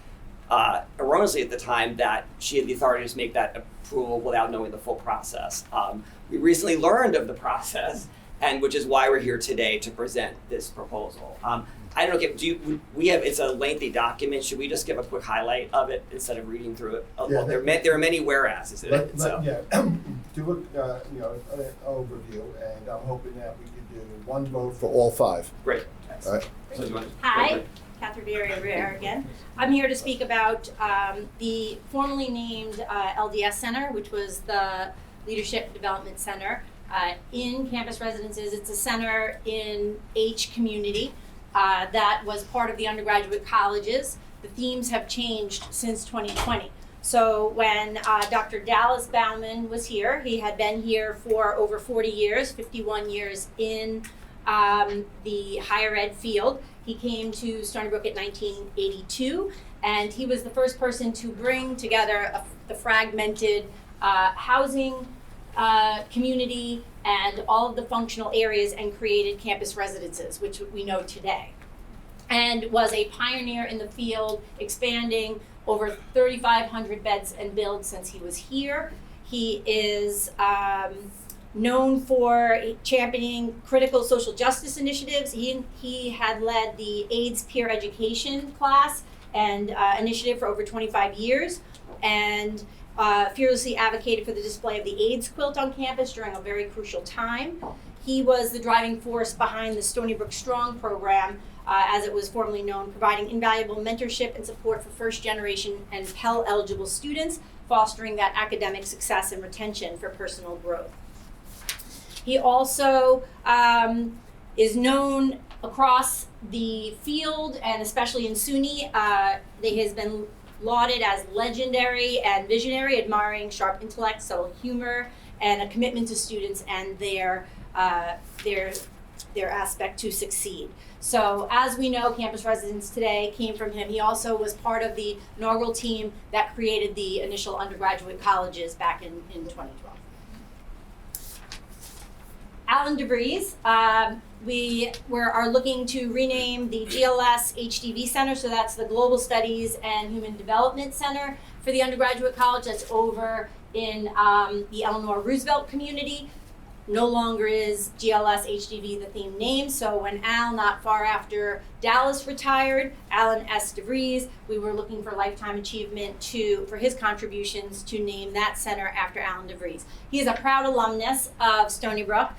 erroneously at the time that she had the authority to make that approval without knowing the full process. We recently learned of the process, and which is why we're here today to present this proposal. I don't know, it's a lengthy document. Should we just give a quick highlight of it instead of reading through it? Yeah, there are many whereases in it. So. Yeah, do an overview, and I'm hoping that we could do one vote for all five. Great. All right. So do you want to- Hi, Catherine Rivera again. I'm here to speak about the formerly named LDS Center, which was the Leadership Development Center in campus residences. It's a center in H community that was part of the undergraduate colleges. The themes have changed since 2020. So when Dr. Dallas Bauman was here, he had been here for over 40 years, 51 years in the higher ed field. He came to Stony Brook in 1982, and he was the first person to bring together the fragmented housing community and all of the functional areas and created campus residences, which we know today. And was a pioneer in the field, expanding over 3,500 beds and builds since he was here. He is known for championing critical social justice initiatives. He had led the AIDS peer education class and initiative for over 25 years, and fearlessly advocated for the display of the AIDS quilt on campus during a very crucial time. He was the driving force behind the Stony Brook Strong program, as it was formerly known, providing invaluable mentorship and support for first-generation and Pell-eligible students, fostering that academic success and retention for personal growth. He also is known across the field, and especially in SUNY. He has been lauded as legendary and visionary, admiring sharp intellect, subtle humor, and a commitment to students and their aspect to succeed. So as we know, campus residents today came from him. He also was part of the inaugural team that created the initial undergraduate colleges back in 2012. Alan DeVries, we are looking to rename the GLS HDV Center, so that's the Global Studies and Human Development Center for the undergraduate college. That's over in the Eleanor Roosevelt community. No longer is GLS HDV the theme name, so when Al, not far after Dallas retired, Alan S. DeVries, we were looking for lifetime achievement for his contributions to name that center after Alan DeVries. He is a proud alumnus of Stony Brook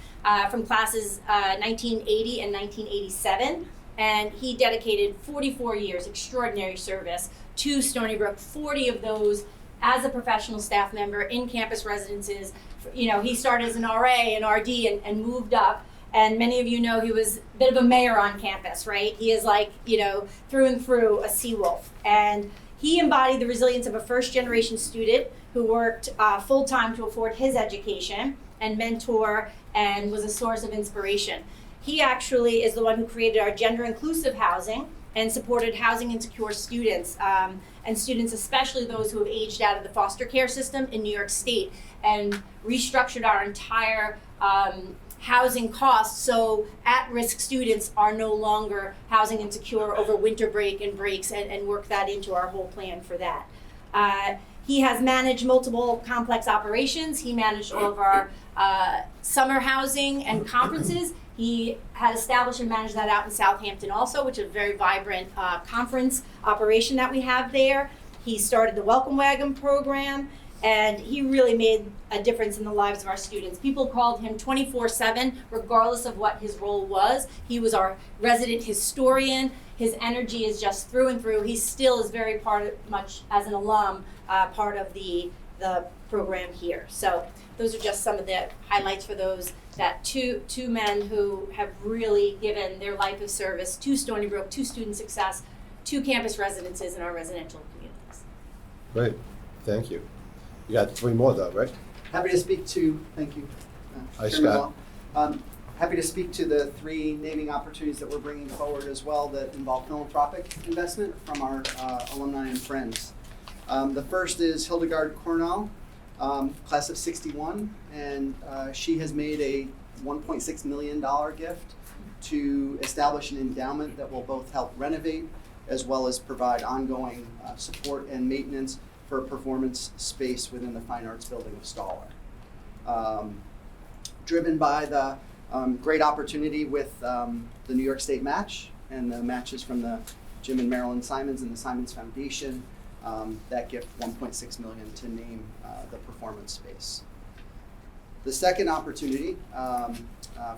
from classes 1980 and 1987, and he dedicated 44 years extraordinary service to Stony Brook, 40 of those as a professional staff member in campus residences. You know, he started as an RA and RD and moved up. And many of you know he was a bit of a mayor on campus, right? He is like, through and through a sea wolf. And he embodied the resilience of a first generation student who worked full time to afford his education and mentor and was a source of inspiration. He actually is the one who created our gender inclusive housing and supported housing insecure students, and students, especially those who have aged out of the foster care system in New York State, and restructured our entire housing costs so at-risk students are no longer housing insecure over winter break and breaks, and work that into our whole plan for that. He has managed multiple complex operations. He managed all of our summer housing and conferences. He had established and managed that out in Southampton also, which is a very vibrant conference operation that we have there. He started the Welcome Wagon program, and he really made a difference in the lives of our students. People called him 24/7, regardless of what his role was. He was our resident historian. His energy is just through and through. He still is very much as an alum, part of the the program here. So those are just some of the highlights for those, that two men who have really given their life of service to Stony Brook, to student success, to campus residences in our residential communities. Great, thank you. You got 3 more though, right? Happy to speak to, thank you. Hi, Chairman Scott. Law. Happy to speak to the 3 naming opportunities that we're bringing forward as well that involve philanthropic investment from our alumni and friends. The first is Hildegard Cornell, class of 61, and she has made a $1.6 million gift to establish an endowment that will both help renovate as well as provide ongoing support and maintenance for a performance space within the Fine Arts Building of Stahler. Driven by the great opportunity with the New York State match and the matches from the Jim and Marilyn Simons and the Simons Foundation, that gift $1.6 million to name the performance space. The second opportunity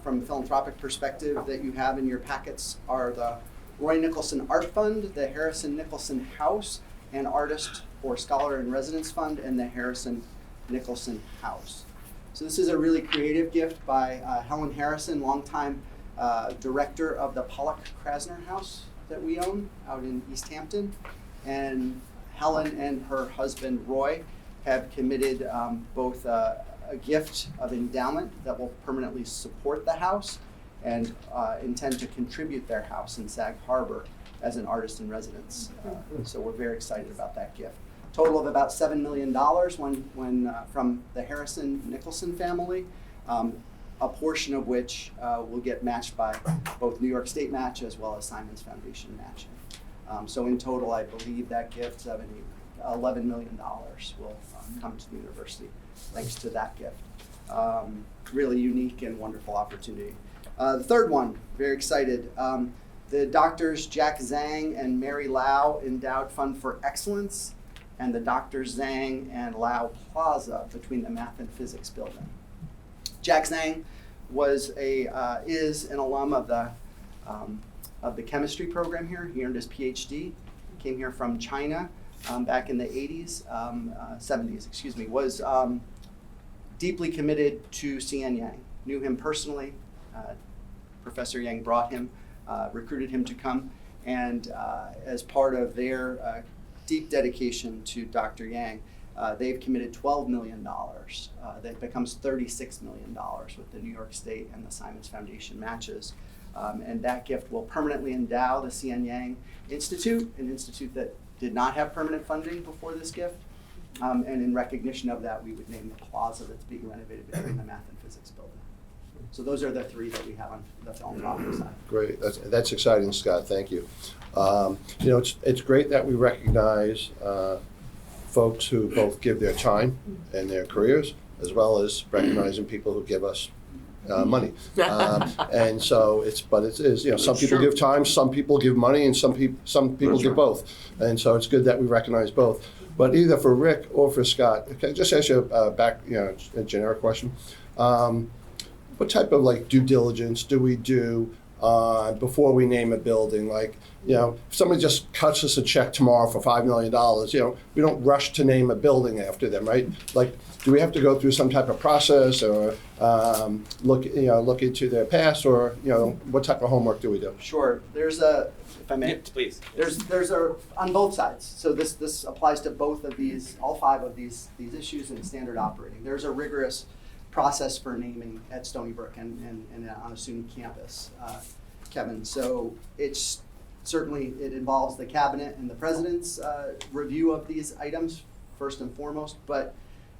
from a philanthropic perspective that you have in your packets are the Roy Nicholson Art Fund, the Harrison Nicholson House, and Artist or Scholar in Residence Fund, and the Harrison Nicholson House. So this is a really creative gift by Helen Harrison, longtime director of the Pollock Krasner House that we own out in East Hampton. And Helen and her husband Roy have committed both a gift of endowment that will permanently support the house and intend to contribute their house in Sag Harbor as an artist in residence. So we're very excited about that gift. Total of about $7 million from the Harrison Nicholson family, a portion of which will get matched by both New York State match as well as Simons Foundation matching. So in total, I believe that gift, $11 million will come to the university thanks to that gift. Really unique and wonderful opportunity. The third one, very excited. The doctors Jack Zhang and Mary Lau Endowed Fund for Excellence, and the Dr. Zhang and Lau Plaza between the Math and Physics building. Jack Zhang is an alum of the chemistry program here. He earned his PhD. He came here from China back in the 70s, excuse me, was deeply committed to C.N. Yang. Knew him personally. Professor Yang brought him, recruited him to come, and as part of their deep dedication to Dr. Yang, they've committed $12 million. That becomes $36 million with the New York State and the Simons Foundation matches. And that gift will permanently endow the C.N. Yang Institute, an institute that did not have permanent funding before this gift. And in recognition of that, we would name the plaza that's being renovated between the Math and Physics building. So those are the 3 that we have on the philanthropic side. Great, that's exciting, Scott, thank you. It's great that we recognize folks who both give their time and their careers, as well as recognizing people who give us money. And so it is, some people give time, some people give money, and some people give both. And so it's good that we recognize both. But either for Rick or for Scott, can I just ask you a generic question? What type of due diligence do we do before we name a building? If somebody just cuts us a check tomorrow for $5 million, we don't rush to name a building after them, right? Do we have to go through some type of process or look into their past, or what type of homework do we do? Sure. There's if I may. Yeah, please. There's on both sides. So this applies to both of these, all 5 of these issues in standard operating. There's a rigorous process for naming at Stony Brook and on a SUNY campus, Kevin. So it's certainly, it involves the cabinet and the president's review of these items first and foremost. But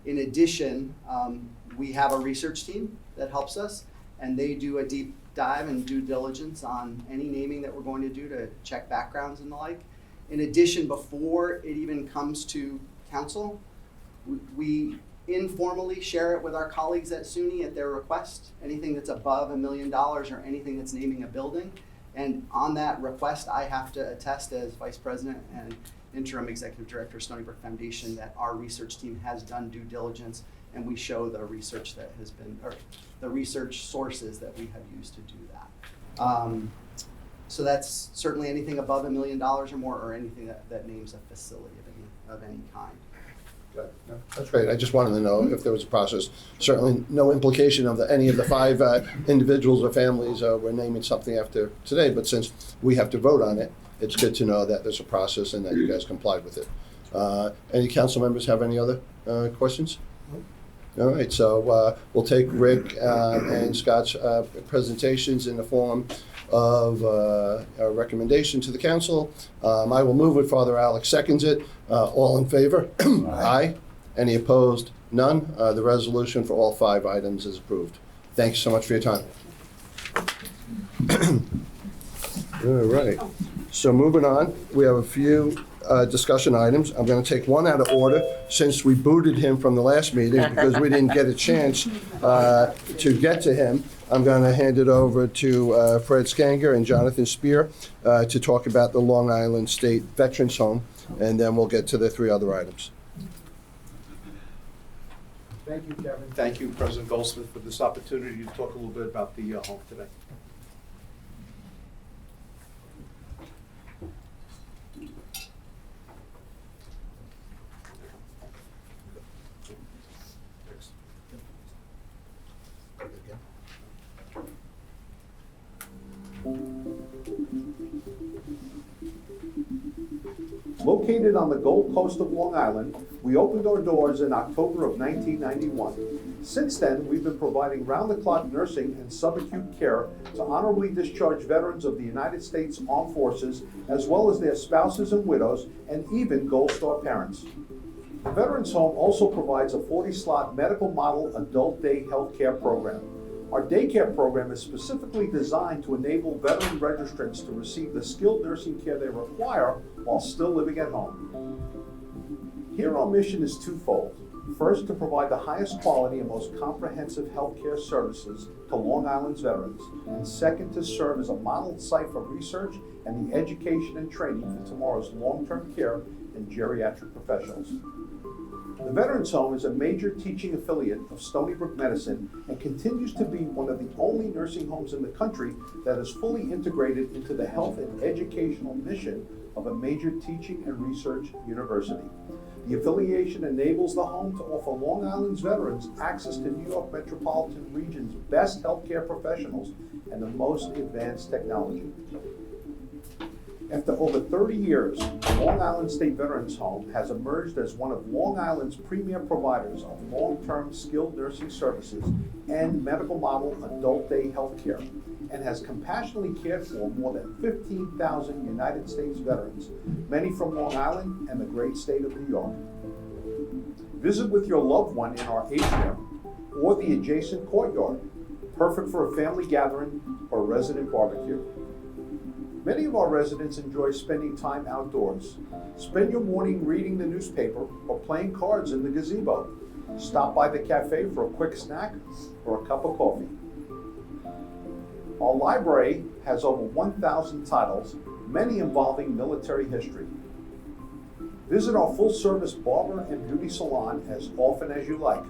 in addition, we have a research team that helps us, and they do a deep dive and due diligence on any naming that we're going to do to check backgrounds and the like. In addition, before it even comes to council, we informally share it with our colleagues at SUNY at their request, anything that's above $1 million or anything that's naming a building. And on that request, I have to attest as Vice President and Interim Executive Director of Stony Brook Foundation that our research team has done due diligence, and we show the research that has been, or the research sources that we have used to do that. So that's certainly anything above $1 million or more, or anything that names a facility of any kind. Good. No, that's great. I just wanted to know if there was a process. Certainly no implication of any of the 5 individuals or families we're naming something after today, but since we have to vote on it, it's good to know that there's a process and that you guys complied with it. Any council members have any other questions? All right, so we'll take Rick and Scott's presentations in the form of a recommendation to the council. I will move it. Father Alex seconds it. All in favor? Aye. Any opposed? None. The resolution for all 5 items is approved. Thanks so much for your time. All right. So moving on, we have a few discussion items. I'm going to take one out of order since we booted him from the last meeting because we didn't get a chance to get to him. I'm going to hand it over to Fred Skanger and Jonathan Spear to talk about the Long Island State Veterans Home, and then we'll get to the 3 other items. Thank you, Kevin. Thank you, President Goldsmith, for this opportunity to talk a little bit about the home today. Located on the Gold Coast of Long Island, we opened our doors in October of 1991. Since then, we've been providing round-the-clock nursing and subacute care to honorably discharged veterans of the United States Armed Forces, as well as their spouses and widows, and even Gold Star parents. The Veterans Home also provides a 40-slot medical model adult day health care program. Our daycare program is specifically designed to enable veteran registrants to receive the skilled nursing care they require while still living at home. Here our mission is twofold. First, to provide the highest quality and most comprehensive healthcare services to Long Island's veterans. And second, to serve as a model site for research and the education and training for tomorrow's long-term care and geriatric professionals. The Veterans Home is a major teaching affiliate of Stony Brook Medicine and continues to be one of the only nursing homes in the country that is fully integrated into the health and educational mission of a major teaching and research university. The affiliation enables the home to offer Long Island's veterans access to New York metropolitan region's best healthcare professionals and the most advanced technology. After over 30 years, Long Island State Veterans Home has emerged as one of Long Island's premier providers of long-term skilled nursing services and medical model adult day health care, and has compassionately cared for more than 15,000 United States veterans, many from Long Island and the great state of New York. Visit with your loved one in our atrium or the adjacent courtyard, perfect for a family gathering or a resident barbecue. Many of our residents enjoy spending time outdoors. Spend your morning reading the newspaper or playing cards in the gazebo. Stop by the cafe for a quick snack or a cup of coffee. Our library has over 1,000 titles, many involving military history. Visit our full-service barber and beauty salon as often as you like.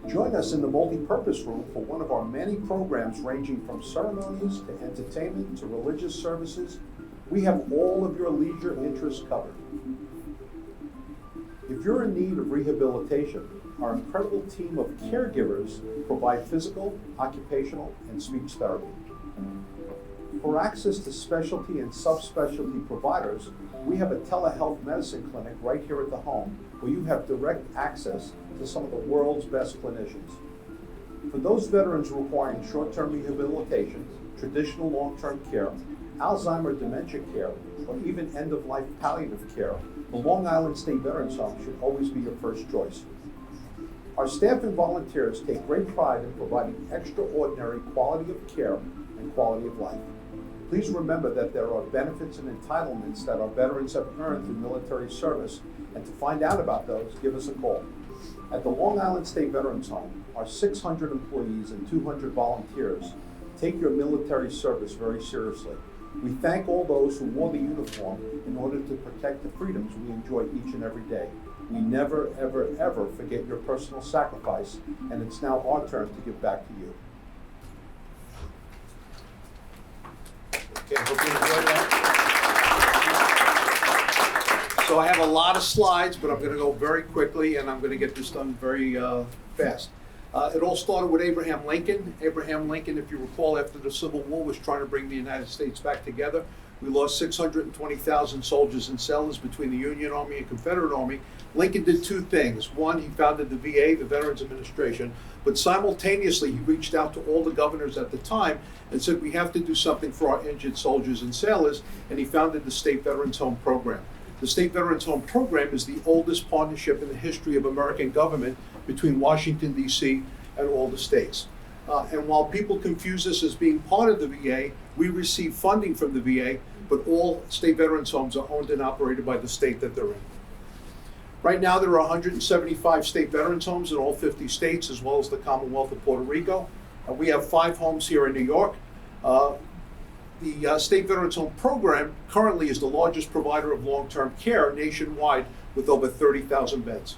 Join us in the multi-purpose room for one of our many programs ranging from ceremonies to entertainment to religious services. We have all of your leisure interests covered. If you're in need of rehabilitation, our incredible team of caregivers provide physical, occupational, and speech therapy. For access to specialty and subspecialty providers, we have a telehealth medicine clinic right here at the home where you have direct access to some of the world's best clinicians. For those veterans requiring short-term rehabilitation, traditional long-term care, Alzheimer dementia care, or even end-of-life palliative care, the Long Island State Veterans Home should always be your first choice. Our staff and volunteers take great pride in providing extraordinary quality of care and quality of life. Please remember that there are benefits and entitlements that our veterans have earned through military service, and to find out about those, give us a call. At the Long Island State Veterans Home, our 600 employees and 200 volunteers take your military service very seriously. We thank all those who wore the uniform in order to protect the freedoms we enjoy each and every day. We never, ever, ever forget your personal sacrifice, and it's now our turn to give back to you. Okay, hope you enjoyed that. So I have a lot of slides, but I'm going to go very quickly, and I'm going to get this done very fast. It all started with Abraham Lincoln. Abraham Lincoln, if you recall, after the Civil War, was trying to bring the United States back together. We lost 620,000 soldiers and sailors between the Union Army and Confederate Army. Lincoln did two things. One, he founded the VA, the Veterans Administration, but simultaneously he reached out to all the governors at the time and said, we have to do something for our injured soldiers and sailors, and he founded the State Veterans Home Program. The State Veterans Home Program is the oldest partnership in the history of American government between Washington, D.C. and all the states. And while people confuse us as being part of the VA, we receive funding from the VA, but all state veterans homes are owned and operated by the state that they're in. Right now, there are 175 state veterans homes in all 50 states, as well as the Commonwealth of Puerto Rico. We have 5 homes here in New York. The State Veterans Home Program currently is the largest provider of long-term care nationwide with over 30,000 beds.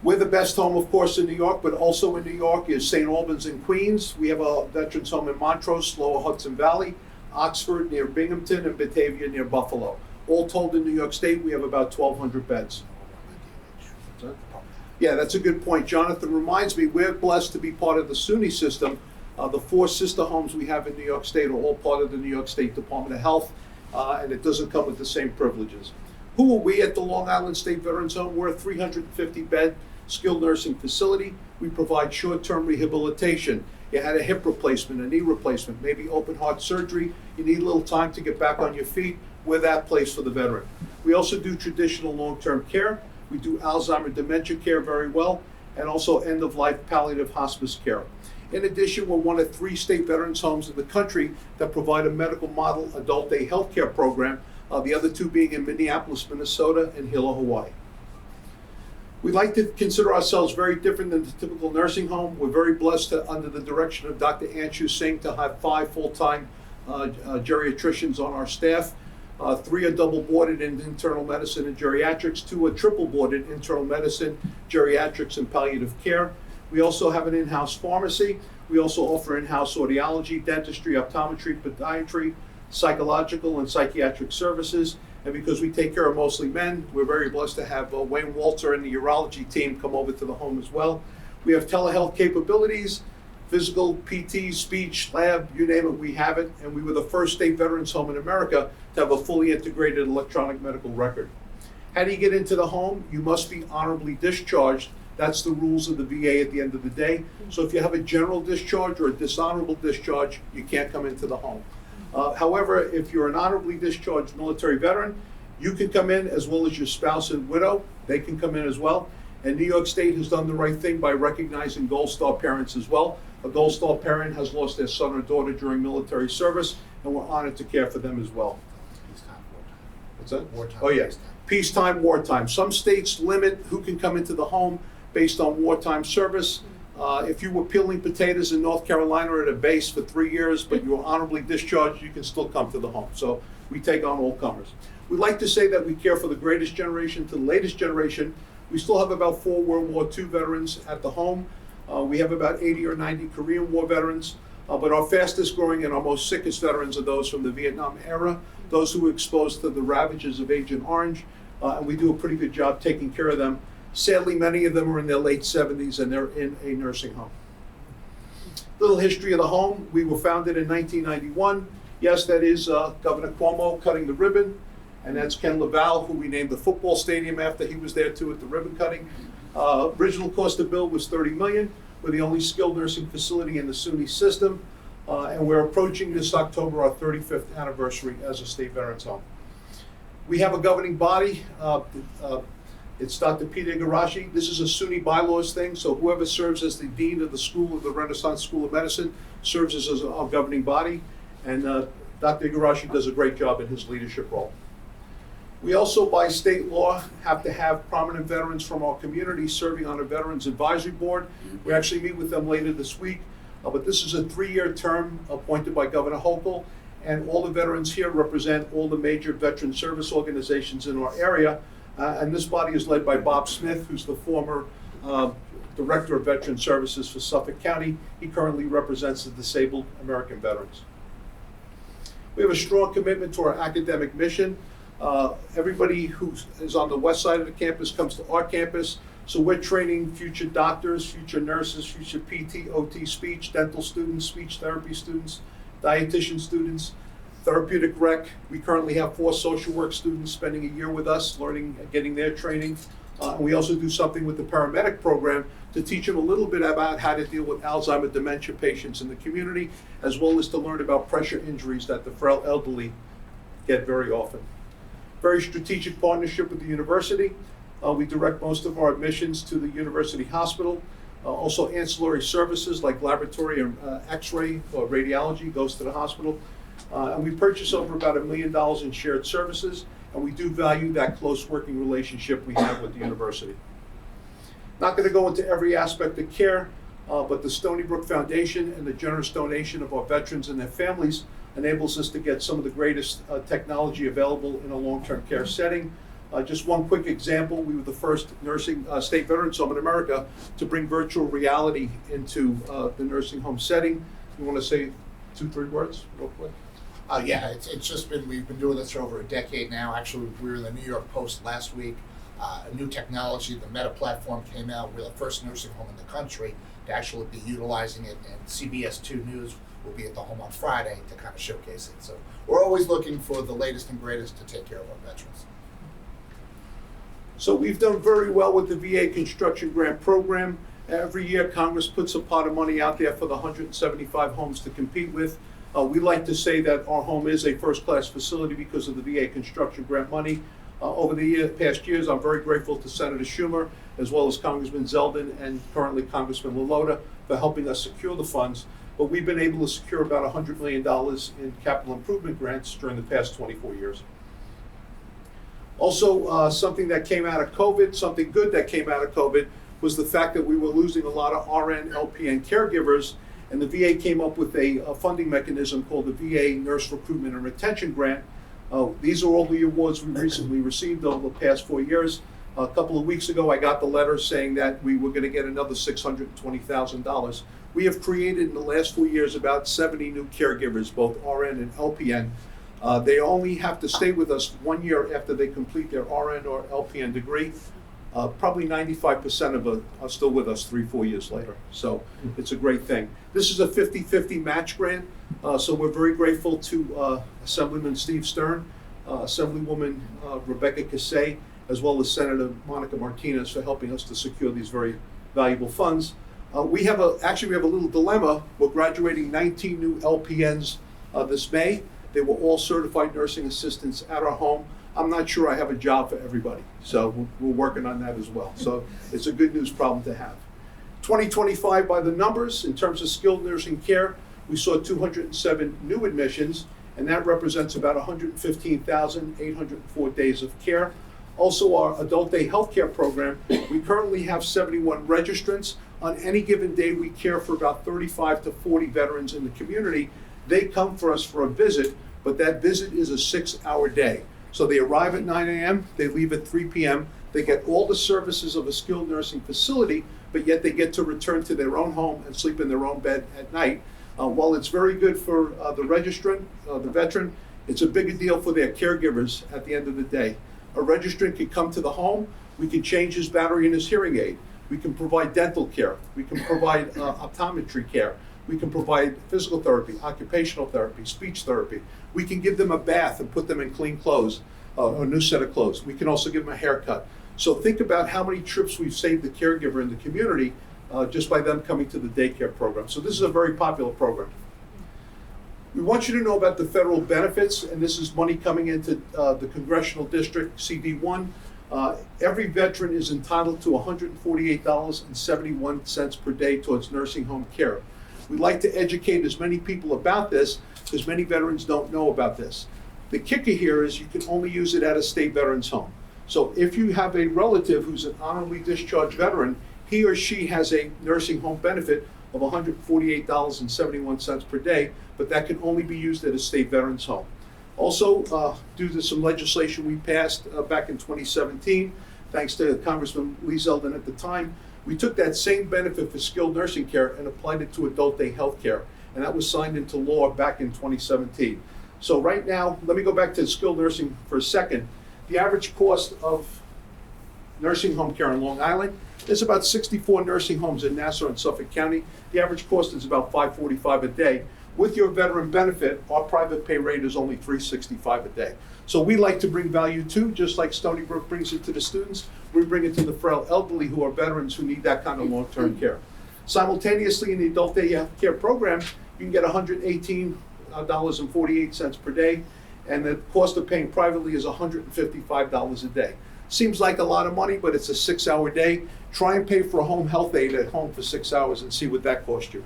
We're the best home, of course, in New York, but also in New York is St. Albans in Queens. We have a veterans home in Montrose, Lower Hudson Valley, Oxford near Binghamton, and Batavia near Buffalo. All told in New York State, we have about 1,200 beds. Yeah, that's a good point. Jonathan reminds me, we're blessed to be part of the SUNY system. The 4 sister homes we have in New York State are all part of the New York State Department of Health, and it doesn't come with the same privileges. Who are we at the Long Island State Veterans Home? We're a 350-bed skilled nursing facility. We provide short-term rehabilitation. You had a hip replacement, a knee replacement, maybe open heart surgery. You need a little time to get back on your feet. We're that place for the veteran. We also do traditional long-term care. We do Alzheimer's dementia care very well, and also end-of-life palliative hospice care. In addition, we're one of 3 state veterans homes in the country that provide a medical model adult day health care program, the other 2 being in Minneapolis, Minnesota, and Hilo, Hawaii. We like to consider ourselves very different than the typical nursing home. We're very blessed to, under the direction of Dr. Anshu Singh, to have 5 full-time geriatricians on our staff. 3 are double boarded in internal medicine and geriatrics, 2 are triple boarded internal medicine, geriatrics, and palliative care. We also have an in-house pharmacy. We also offer in-house audiology, dentistry, optometry, podiatry, psychological and psychiatric services. And because we take care of mostly men, we're very blessed to have Wayne Walter and the urology team come over to the home as well. We have telehealth capabilities, physical, PT, speech, lab, you name it, we have it. And we were the first state veterans home in America to have a fully integrated electronic medical record. How do you get into the home? You must be honorably discharged. That's the rules of the VA at the end of the day. So if you have a general discharge or a dishonorable discharge, you can't come into the home. However, if you're an honorably discharged military veteran, you can come in as well as your spouse and widow. They can come in as well. And New York State has done the right thing by recognizing Gold Star parents as well. A Gold Star parent has lost their son or daughter during military service, and we're honored to care for them as well. What's that? Wartime. Oh, yes. Peacetime, wartime. Some states limit who can come into the home based on wartime service. If you were peeling potatoes in North Carolina at a base for 3 years, but you were honorably discharged, you can still come to the home. So we take on all comers. We like to say that we care for the greatest generation to the latest generation. We still have about 4 World War II veterans at the home. We have about 80 or 90 Korean War veterans. But our fastest growing and our most sickest veterans are those from the Vietnam era, those who were exposed to the ravages of Agent Orange. And we do a pretty good job taking care of them. Sadly, many of them are in their late 70s and they're in a nursing home. Little history of the home. We were founded in 1991. Yes, that is Governor Cuomo cutting the ribbon. And that's Ken Laval, who we named the football stadium after. He was there too at the ribbon cutting. Original cost to build was $30 million. We're the only skilled nursing facility in the SUNY system. And we're approaching this October our 35th anniversary as a state veterans home. We have a governing body. It's Dr. Peter Igarashi. This is a SUNY bylaws thing, so whoever serves as the dean of the school of the Renaissance School of Medicine serves as our governing body, and Dr. Igarashi does a great job in his leadership role. We also, by state law, have to have prominent veterans from our community serving on a Veterans Advisory Board. We actually meet with them later this week, but this is a 3-year term appointed by Governor Hochul, and all the veterans here represent all the major veteran service organizations in our area. And this body is led by Bob Smith, who's the former Director of Veteran Services for Suffolk County. He currently represents the disabled American veterans. We have a strong commitment to our academic mission. Everybody who is on the west side of the campus comes to our campus. So we're training future doctors, future nurses, future PT, OT, speech, dental students, speech therapy students, dietitian students, therapeutic rec. We currently have 4 social work students spending a year with us, learning and getting their training. We also do something with the paramedic program to teach them a little bit about how to deal with Alzheimer dementia patients in the community, as well as to learn about pressure injuries that the frail elderly get very often. Very strategic partnership with the university. We direct most of our admissions to the university hospital. Also ancillary services like laboratory and x-ray or radiology goes to the hospital. And we purchase over about $1 million in shared services, and we do value that close working relationship we have with the university. Not going to go into every aspect of care, but the Stony Brook Foundation and the generous donation of our veterans and their families enables us to get some of the greatest technology available in a long-term care setting. Just one quick example, we were the first nursing state veterans home in America to bring virtual reality into the nursing home setting. You want to say 2-3 words real quick? Yeah, it's just been, we've been doing this for over a decade now. Actually, we were in the New York Post last week. A new technology, the Meta platform came out. We're the first nursing home in the country to actually be utilizing it, and CBS 2 News will be at the home on Friday to kind of showcase it. So we're always looking for the latest and greatest to take care of our veterans. So we've done very well with the VA construction grant program. Every year, Congress puts a pot of money out there for the 175 homes to compete with. We like to say that our home is a first-class facility because of the VA construction grant money. Over the past years, I'm very grateful to Senator Schumer, as well as Congressman Zeldin and currently Congressman Lilota for helping us secure the funds. But we've been able to secure about $100 million in capital improvement grants during the past 24 years. Also, something that came out of COVID, something good that came out of COVID, was the fact that we were losing a lot of RN, LPN caregivers, and the VA came up with a funding mechanism called the VA Nurse Recruitment and Retention Grant. These are all the awards we recently received over the past 4 years. A couple of weeks ago, I got the letter saying that we were going to get another $620,000. We have created in the last 4 years about 70 new caregivers, both RN and LPN. They only have to stay with us 1 year after they complete their RN or LPN degree. Probably 95% of them are still with us 3-4 years later. So it's a great thing. This is a 50-50 match grant. So we're very grateful to Assemblyman Steve Stern, Assemblywoman Rebecca Cassay, as well as Senator Monica Martinez for helping us to secure these very valuable funds. We have a little dilemma. We're graduating 19 new LPNs this May. They were all certified nursing assistants at our home. I'm not sure I have a job for everybody, so we're working on that as well. So it's a good news problem to have. 2025 by the numbers, in terms of skilled nursing care, we saw 207 new admissions, and that represents about 115,804 days of care. Also, our adult day healthcare program, we currently have 71 registrants. On any given day, we care for about 35 to 40 veterans in the community. They come for us for a visit, but that visit is a 6-hour day. So they arrive at 9 a.m., they leave at 3 p.m., they get all the services of a skilled nursing facility, but yet they get to return to their own home and sleep in their own bed at night. While it's very good for the registrant, the veteran, it's a bigger deal for their caregivers at the end of the day. A registrant can come to the home, we can change his battery and his hearing aid, we can provide dental care, we can provide optometry care, we can provide physical therapy, occupational therapy, speech therapy. We can give them a bath and put them in clean clothes, a new set of clothes. We can also give them a haircut. So think about how many trips we've saved the caregiver in the community just by them coming to the daycare program. So this is a very popular program. We want you to know about the federal benefits, and this is money coming into the congressional district, CD1. Every veteran is entitled to $148.71 per day towards nursing home care. We'd like to educate as many people about this because many veterans don't know about this. The kicker here is you can only use it at a state veterans home. So if you have a relative who's an honorably discharged veteran, he or she has a nursing home benefit of $148.71 per day, but that can only be used at a state veterans home. Also, due to some legislation we passed back in 2017, thanks to Congressman Lee Zeldin at the time, we took that same benefit for skilled nursing care and applied it to adult day health care, and that was signed into law back in 2017. So right now, let me go back to skilled nursing for a second. The average cost of nursing home care in Long Island, there's about 64 nursing homes in Nassau and Suffolk County. The average cost is about $545 a day. With your veteran benefit, our private pay rate is only $365 a day. So we like to bring value too, just like Stony Brook brings it to the students, we bring it to the frail elderly who are veterans who need that kind of long-term care. Simultaneously, in the adult day care program, you can get $118.48 per day, and the cost of paying privately is $155 a day. Seems like a lot of money, but it's a 6-hour day. Try and pay for a home health aide at home for 6 hours and see what that costs you.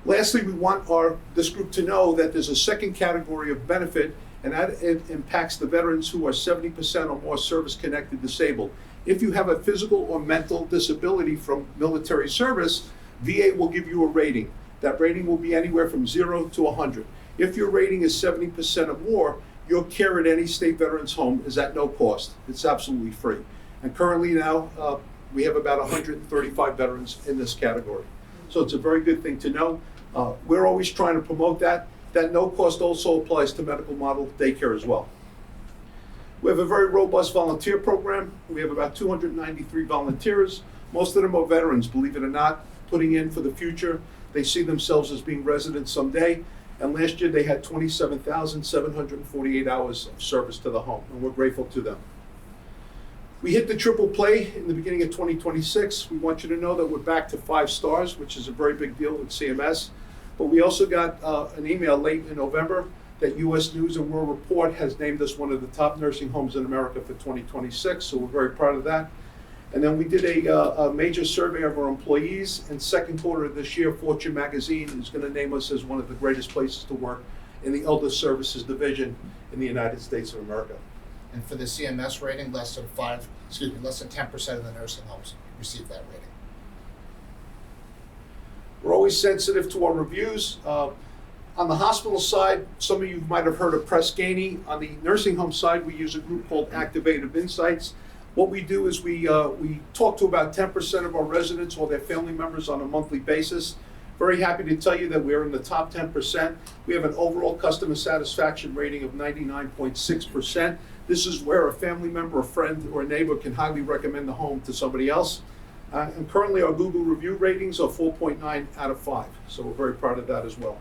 Lastly, we want this group to know that there's a second category of benefit, and that impacts the veterans who are 70% or more service-connected disabled. If you have a physical or mental disability from military service, VA will give you a rating. That rating will be anywhere from 0 to 100. If your rating is 70% or more, your care at any state veterans home is at no cost. It's absolutely free. And currently now, we have about 135 veterans in this category. So it's a very good thing to know. We're always trying to promote that. That no cost also applies to medical model daycare as well. We have a very robust volunteer program. We have about 293 volunteers. Most of them are veterans, believe it or not, putting in for the future. They see themselves as being residents someday. And last year they had 27,748 hours of service to the home, and we're grateful to them. We hit the triple play in the beginning of 2026. We want you to know that we're back to 5 stars, which is a very big deal with CMS. But we also got an email late in November that U.S. News and World Report has named us one of the top nursing homes in America for 2026, so we're very proud of that. And then we did a major survey of our employees, and second quarter of this year, Fortune magazine is going to name us as one of the greatest places to work in the Elder Services Division in the United States of America. And for the CMS rating, less than 10% of the nursing homes receive that rating. We're always sensitive to our reviews. On the hospital side, some of you might have heard of Press Ganey. On the nursing home side, we use a group called Activative Insights. What we do is we talk to about 10% of our residents or their family members on a monthly basis. Very happy to tell you that we're in the top 10%. We have an overall customer satisfaction rating of 99.6%. This is where a family member, a friend, or a neighbor can highly recommend the home to somebody else. And currently our Google review ratings are 4.9 out of 5. So we're very proud of that as well.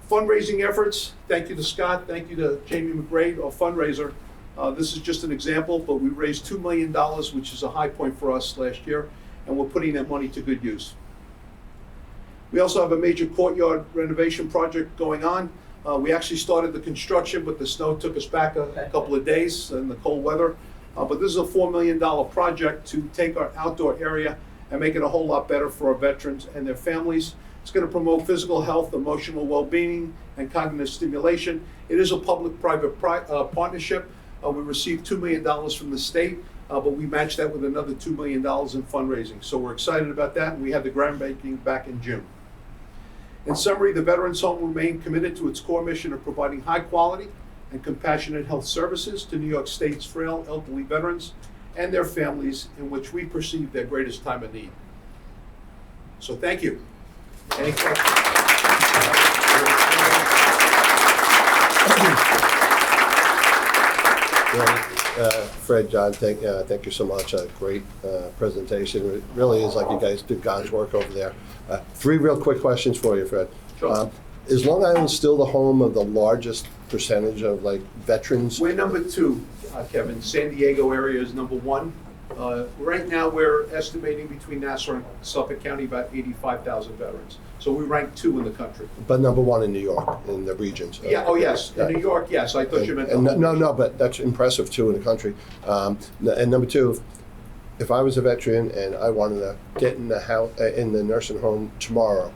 Fundraising efforts, thank you to Scott, thank you to Jamie McGrade, our fundraiser. This is just an example, but we raised $2 million, which is a high point for us last year, and we're putting that money to good use. We also have a major courtyard renovation project going on. We actually started the construction, but the snow took us back a couple of days and the cold weather. But this is a $4 million project to take our outdoor area and make it a whole lot better for our veterans and their families. It's going to promote physical health, emotional well-being, and cognitive stimulation. It is a public-private partnership. We received $2 million from the state, but we matched that with another $2 million in fundraising. So we're excited about that, and we had the groundbreaking back in June. In summary, the Veterans Home remained committed to its core mission of providing high-quality and compassionate health services to New York State's frail elderly veterans and their families in which we perceive their greatest time of need. So thank you. Any questions? Fred, John, thank you so much. A great presentation. It really is like you guys did God's work over there. 3 real quick questions for you, Fred. Sure. Is Long Island still the home of the largest percentage of veterans? We're number 2, Kevin. San Diego area is number 1. Right now we're estimating between Nassau and Suffolk County about 85,000 veterans. So we rank 2 in the country. But number 1 in New York, in the regions. Yeah. Oh, yes. In New York, yes. I thought you meant. No, but that's impressive 2 in the country. And number 2, if I was a veteran and I wanted to get in the house in the nursing home tomorrow,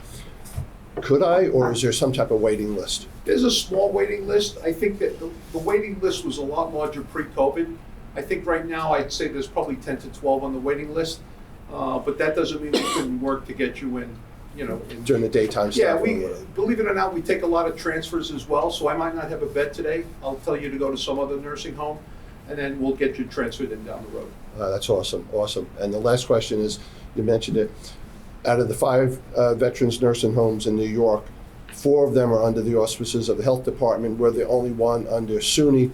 could I, or is there some type of waiting list? There's a small waiting list. I think that the waiting list was a lot larger pre-COVID. I think right now I'd say there's probably 10 to 12 on the waiting list, but that doesn't mean we couldn't work to get you in, during the daytime stuff. Yeah, we believe it or not, we take a lot of transfers as well. So I might not have a bed today. I'll tell you to go to some other nursing home, and then we'll get you transferred in down the road. That's awesome, awesome. And the last question is, you mentioned it. Out of the 5 veterans nursing homes in New York, 4 of them are under the auspices of the health department. We're the only one under SUNY.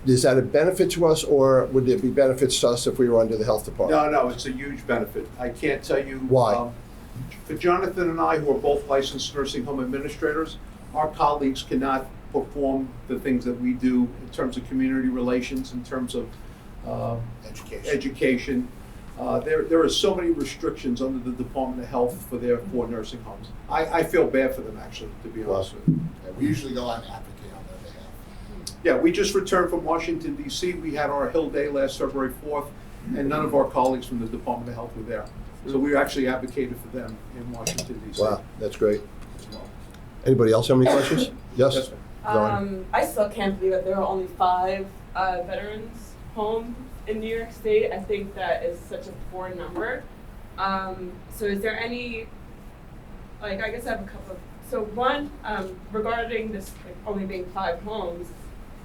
Is that a benefit to us, or would there be benefits to us if we were under the health department? No, it's a huge benefit. I can't tell you. Why? For Jonathan and I, who are both licensed nursing home administrators, our colleagues cannot perform the things that we do in terms of community relations, in terms of education. There are so many restrictions under the Department of Health for their 4 nursing homes. I feel bad for them, actually, to be honest with you. Yeah, we usually go out and advocate on their behalf. Yeah, we just returned from Washington, D.C. We had our Hill Day last February 4th, and none of our colleagues from the Department of Health were there. So we actually advocated for them in Washington, D.C. Wow, that's great. Anybody else have any questions? Yes? I still can't believe that there are only 5 veterans homes in New York State. I think that is such a poor number. So is there any, I guess I have a couple of, so one, regarding this only being 5 homes,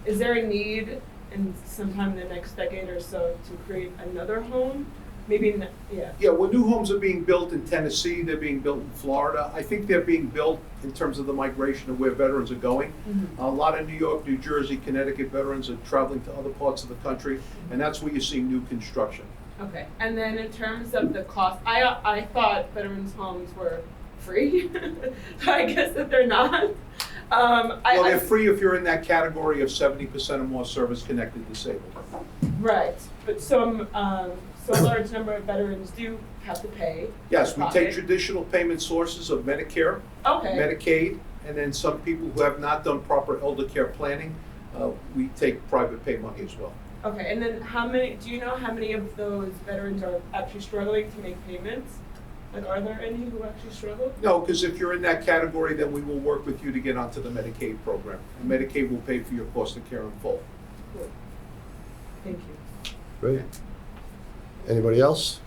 is there a need in sometime in the next decade or so to create another home? Maybe, Yeah, well, new homes are being built in Tennessee, they're being built in Florida. I think they're being built in terms of the migration of where veterans are going. A lot of New York, New Jersey, Connecticut veterans are traveling to other parts of the country, and that's where you're seeing new construction. Okay, and then in terms of the cost, I thought veterans homes were free. I guess that they're not. Well, they're free if you're in that category of 70% or more service-connected disabled. Right, but some so a large number of veterans do have to pay. Yes, we take traditional payment sources of Medicare, Medicaid, and then some people who have not done proper elder care planning, we take private pay money as well. Okay, and then do you know how many of those veterans are actually struggling to make payments? Like, are there any who actually struggle? No, because if you're in that category, then we will work with you to get onto the Medicaid program. And Medicaid will pay for your cost of care in full. Good. Thank you. Great. Anybody else?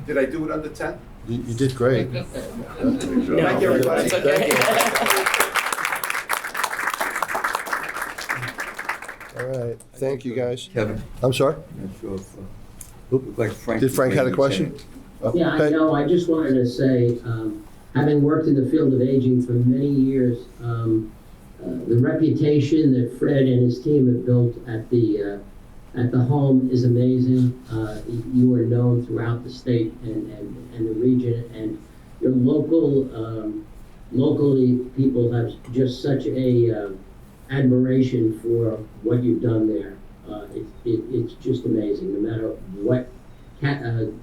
Did I do it under 10? You did great. Thank you, everybody. Thank you. All right, thank you, guys. Kevin. I'm sorry? I'm not sure if, like Frank. Did Frank had a question? Yeah, I know. I just wanted to say, having worked in the field of aging for many years, the reputation that Fred and his team have built at the home is amazing. You are known throughout the state and the region, and your locally people have just such a admiration for what you've done there. It's just amazing. No matter what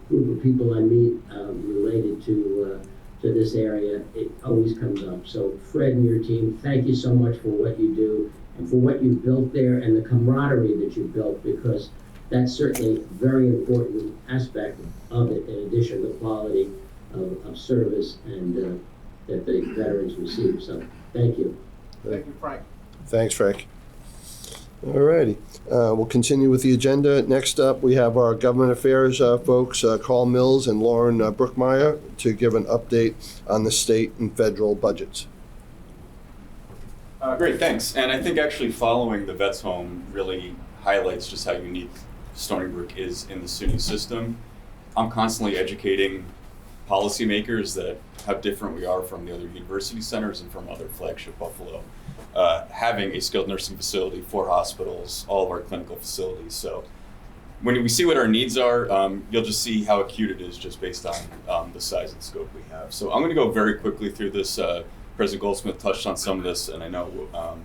group of people I meet related to this area, it always comes up. So Fred and your team, thank you so much for what you do and for what you've built there and the camaraderie that you've built, because that's certainly a very important aspect of it, in addition to the quality of service and that the veterans receive. So thank you. Thank you, Frank. Thanks, Frank. All righty. We'll continue with the agenda. Next up, we have our government affairs folks, Carl Mills and Lauren Brookmeyer, to give an update on the state and federal budgets. Great, thanks. And I think actually following the Vets Home really highlights just how unique Stony Brook is in the SUNY system. I'm constantly educating policymakers that how different we are from the other university centers and from other flagship Buffalo. Having a skilled nursing facility, 4 hospitals, all of our clinical facilities. So when we see what our needs are, you'll just see how acute it is just based on the size and scope we have. So I'm going to go very quickly through this. President Goldsmith touched on some of this, and I know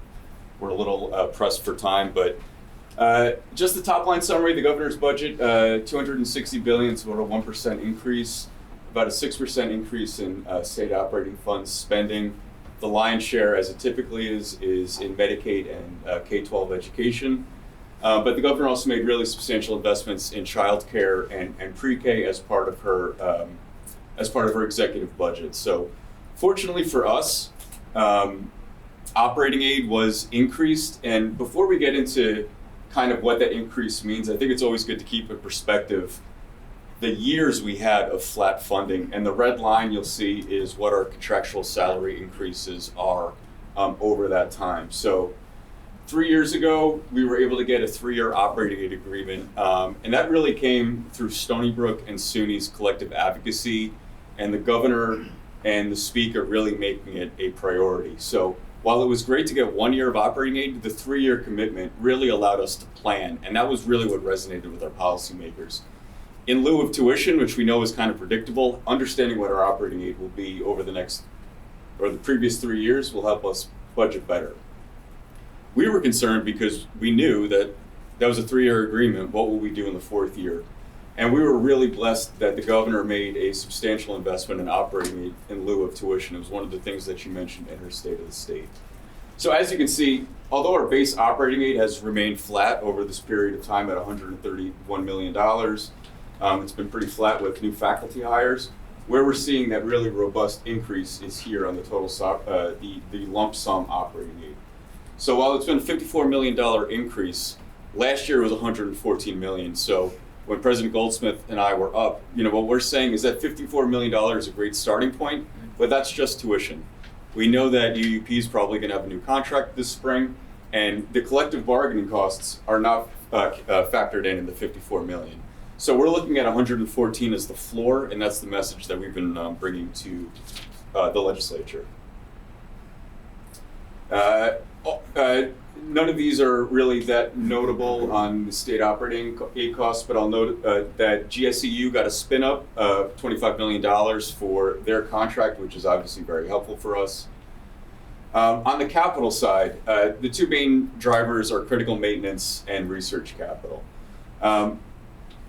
we're a little pressed for time, but just the top line summary, the governor's budget, $260 billion, so about a 1% increase, about a 6% increase in state operating funds spending. The lion's share, as it typically is in Medicaid and K-12 education. But the governor also made really substantial investments in childcare and pre-K as part of her executive budget. So, fortunately for us, operating aid was increased. And before we get into kind of what that increase means, I think it's always good to keep in perspective the years we had of flat funding, and the red line you'll see is what our contractual salary increases are over that time. So 3 years ago, we were able to get a 3-year operating aid agreement, and that really came through Stony Brook and SUNY's collective advocacy, and the governor and the speaker really making it a priority. So while it was great to get 1 year of operating aid, the 3-year commitment really allowed us to plan, and that was really what resonated with our policymakers. In lieu of tuition, which we know is kind of predictable, understanding what our operating aid will be over the previous 3 years will help us budget better. We were concerned because we knew that was a 3-year agreement. What will we do in the 4th year? And we were really blessed that the governor made a substantial investment in operating aid in lieu of tuition. It was one of the things that she mentioned in her State of the State. So as you can see, although our base operating aid has remained flat over this period of time at $131 million, it's been pretty flat with new faculty hires. Where we're seeing that really robust increase is here on the total, the lump sum operating aid. So while it's been a $54 million increase, last year was $114 million. So when President Goldsmith and I were up, what we're saying is that $54 million is a great starting point, but that's just tuition. We know that UUP is probably going to have a new contract this spring, and the collective bargaining costs are not factored in the $54 million. So we're looking at 114 as the floor, and that's the message that we've been bringing to the legislature. None of these are really that notable on the state operating aid costs, but I'll note that GSEU got a spin up of $25 million for their contract, which is obviously very helpful for us. On the capital side, the two main drivers are critical maintenance and research capital.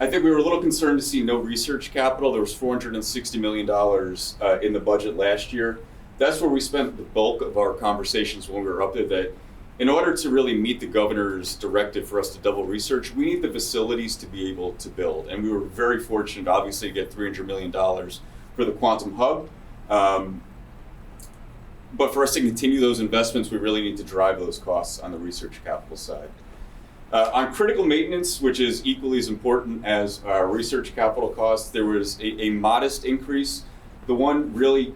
I think we were a little concerned to see no research capital. There was $460 million in the budget last year. That's where we spent the bulk of our conversations when we were up there, that in order to really meet the governor's directive for us to double research, we need the facilities to be able to build. And we were very fortunate, obviously, to get $300 million for the Quantum Hub. But for us to continue those investments, we really need to drive those costs on the research capital side. On critical maintenance, which is equally as important as our research capital costs, there was a modest increase. The one really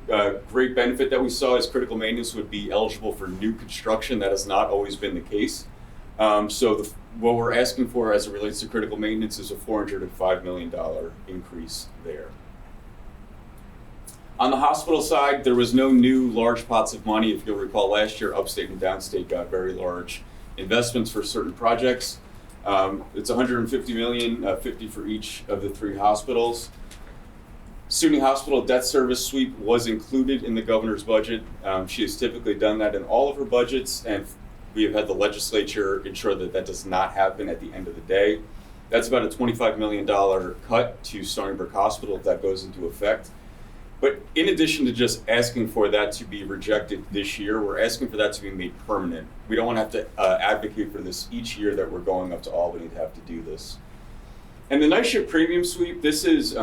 great benefit that we saw is critical maintenance would be eligible for new construction. That has not always been the case. So what we're asking for as it relates to critical maintenance is a $405 million increase there. On the hospital side, there was no new large pots of money. If you'll recall, last year, upstate and downstate got very large investments for certain projects. It's $150 million, 50 for each of the 3 hospitals. SUNY Hospital debt service sweep was included in the governor's budget. She has typically done that in all of her budgets, and we have had the legislature ensure that that does not happen at the end of the day. That's about a $25 million cut to Stony Brook Hospital if that goes into effect. But in addition to just asking for that to be rejected this year, we're asking for that to be made permanent. We don't want to have to advocate for this each year that we're going up to Albany to have to do this. And the night shift premium sweep, this is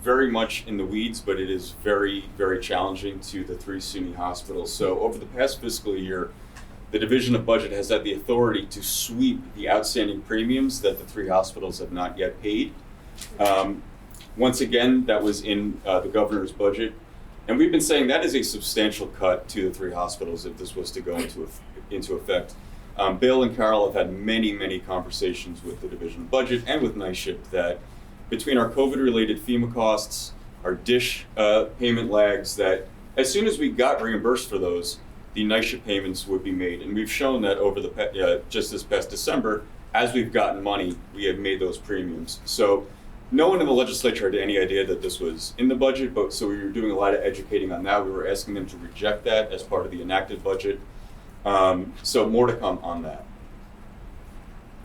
very much in the weeds, but it is very, very challenging to the 3 SUNY hospitals. So over the past fiscal year, the Division of Budget has had the authority to sweep the outstanding premiums that the 3 hospitals have not yet paid. Once again, that was in the governor's budget. And we've been saying that is a substantial cut to the 3 hospitals if this was to go into effect. Bill and Carol have had many, many conversations with the Division of Budget and with Night Shift that between our COVID-related FEMA costs, our DISH payment lags, that as soon as we got reimbursed for those, the Night Shift payments would be made. And we've shown that over the just this past December, as we've gotten money, we have made those premiums. So no one in the legislature had any idea that this was in the budget, but so we were doing a lot of educating on that. We were asking them to reject that as part of the enacted budget. So more to come on that.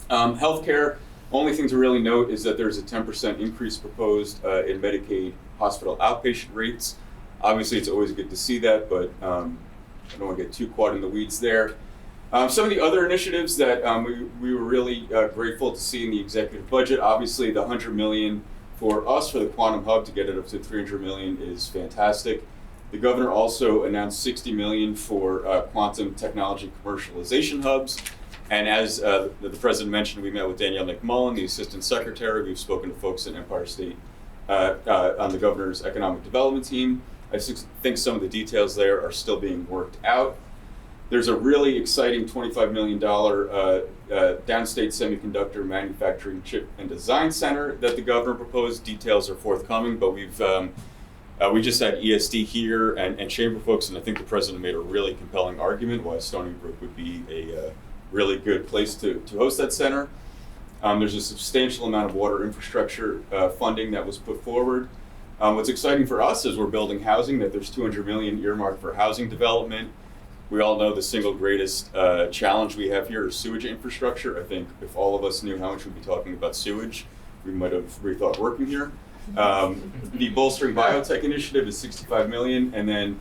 Healthcare, only thing to really note is that there's a 10% increase proposed in Medicaid hospital outpatient rates. Obviously, it's always good to see that, but I don't want to get too caught in the weeds there. Some of the other initiatives that we were really grateful to see in the executive budget, obviously the $100 million for us for the Quantum Hub to get it up to $300 million is fantastic. The governor also announced $60 million for quantum technology commercialization hubs. And as the president mentioned, we met with Danielle McMullen, the assistant secretary. We've spoken to folks at Empire State on the governor's economic development team. I think some of the details there are still being worked out. There's a really exciting $25 million downstate semiconductor manufacturing chip and design center that the governor proposed. Details are forthcoming, but we've We just had ESD here and chamber folks, and I think the president made a really compelling argument why Stony Brook would be a really good place to host that center. There's a substantial amount of water infrastructure funding that was put forward. What's exciting for us is we're building housing, that there's $200 million earmarked for housing development. We all know the single greatest challenge we have here is sewage infrastructure. I think if all of us knew how much we'd be talking about sewage, we might have rethought working here. The Bolstering Biotech Initiative is $65 million, and then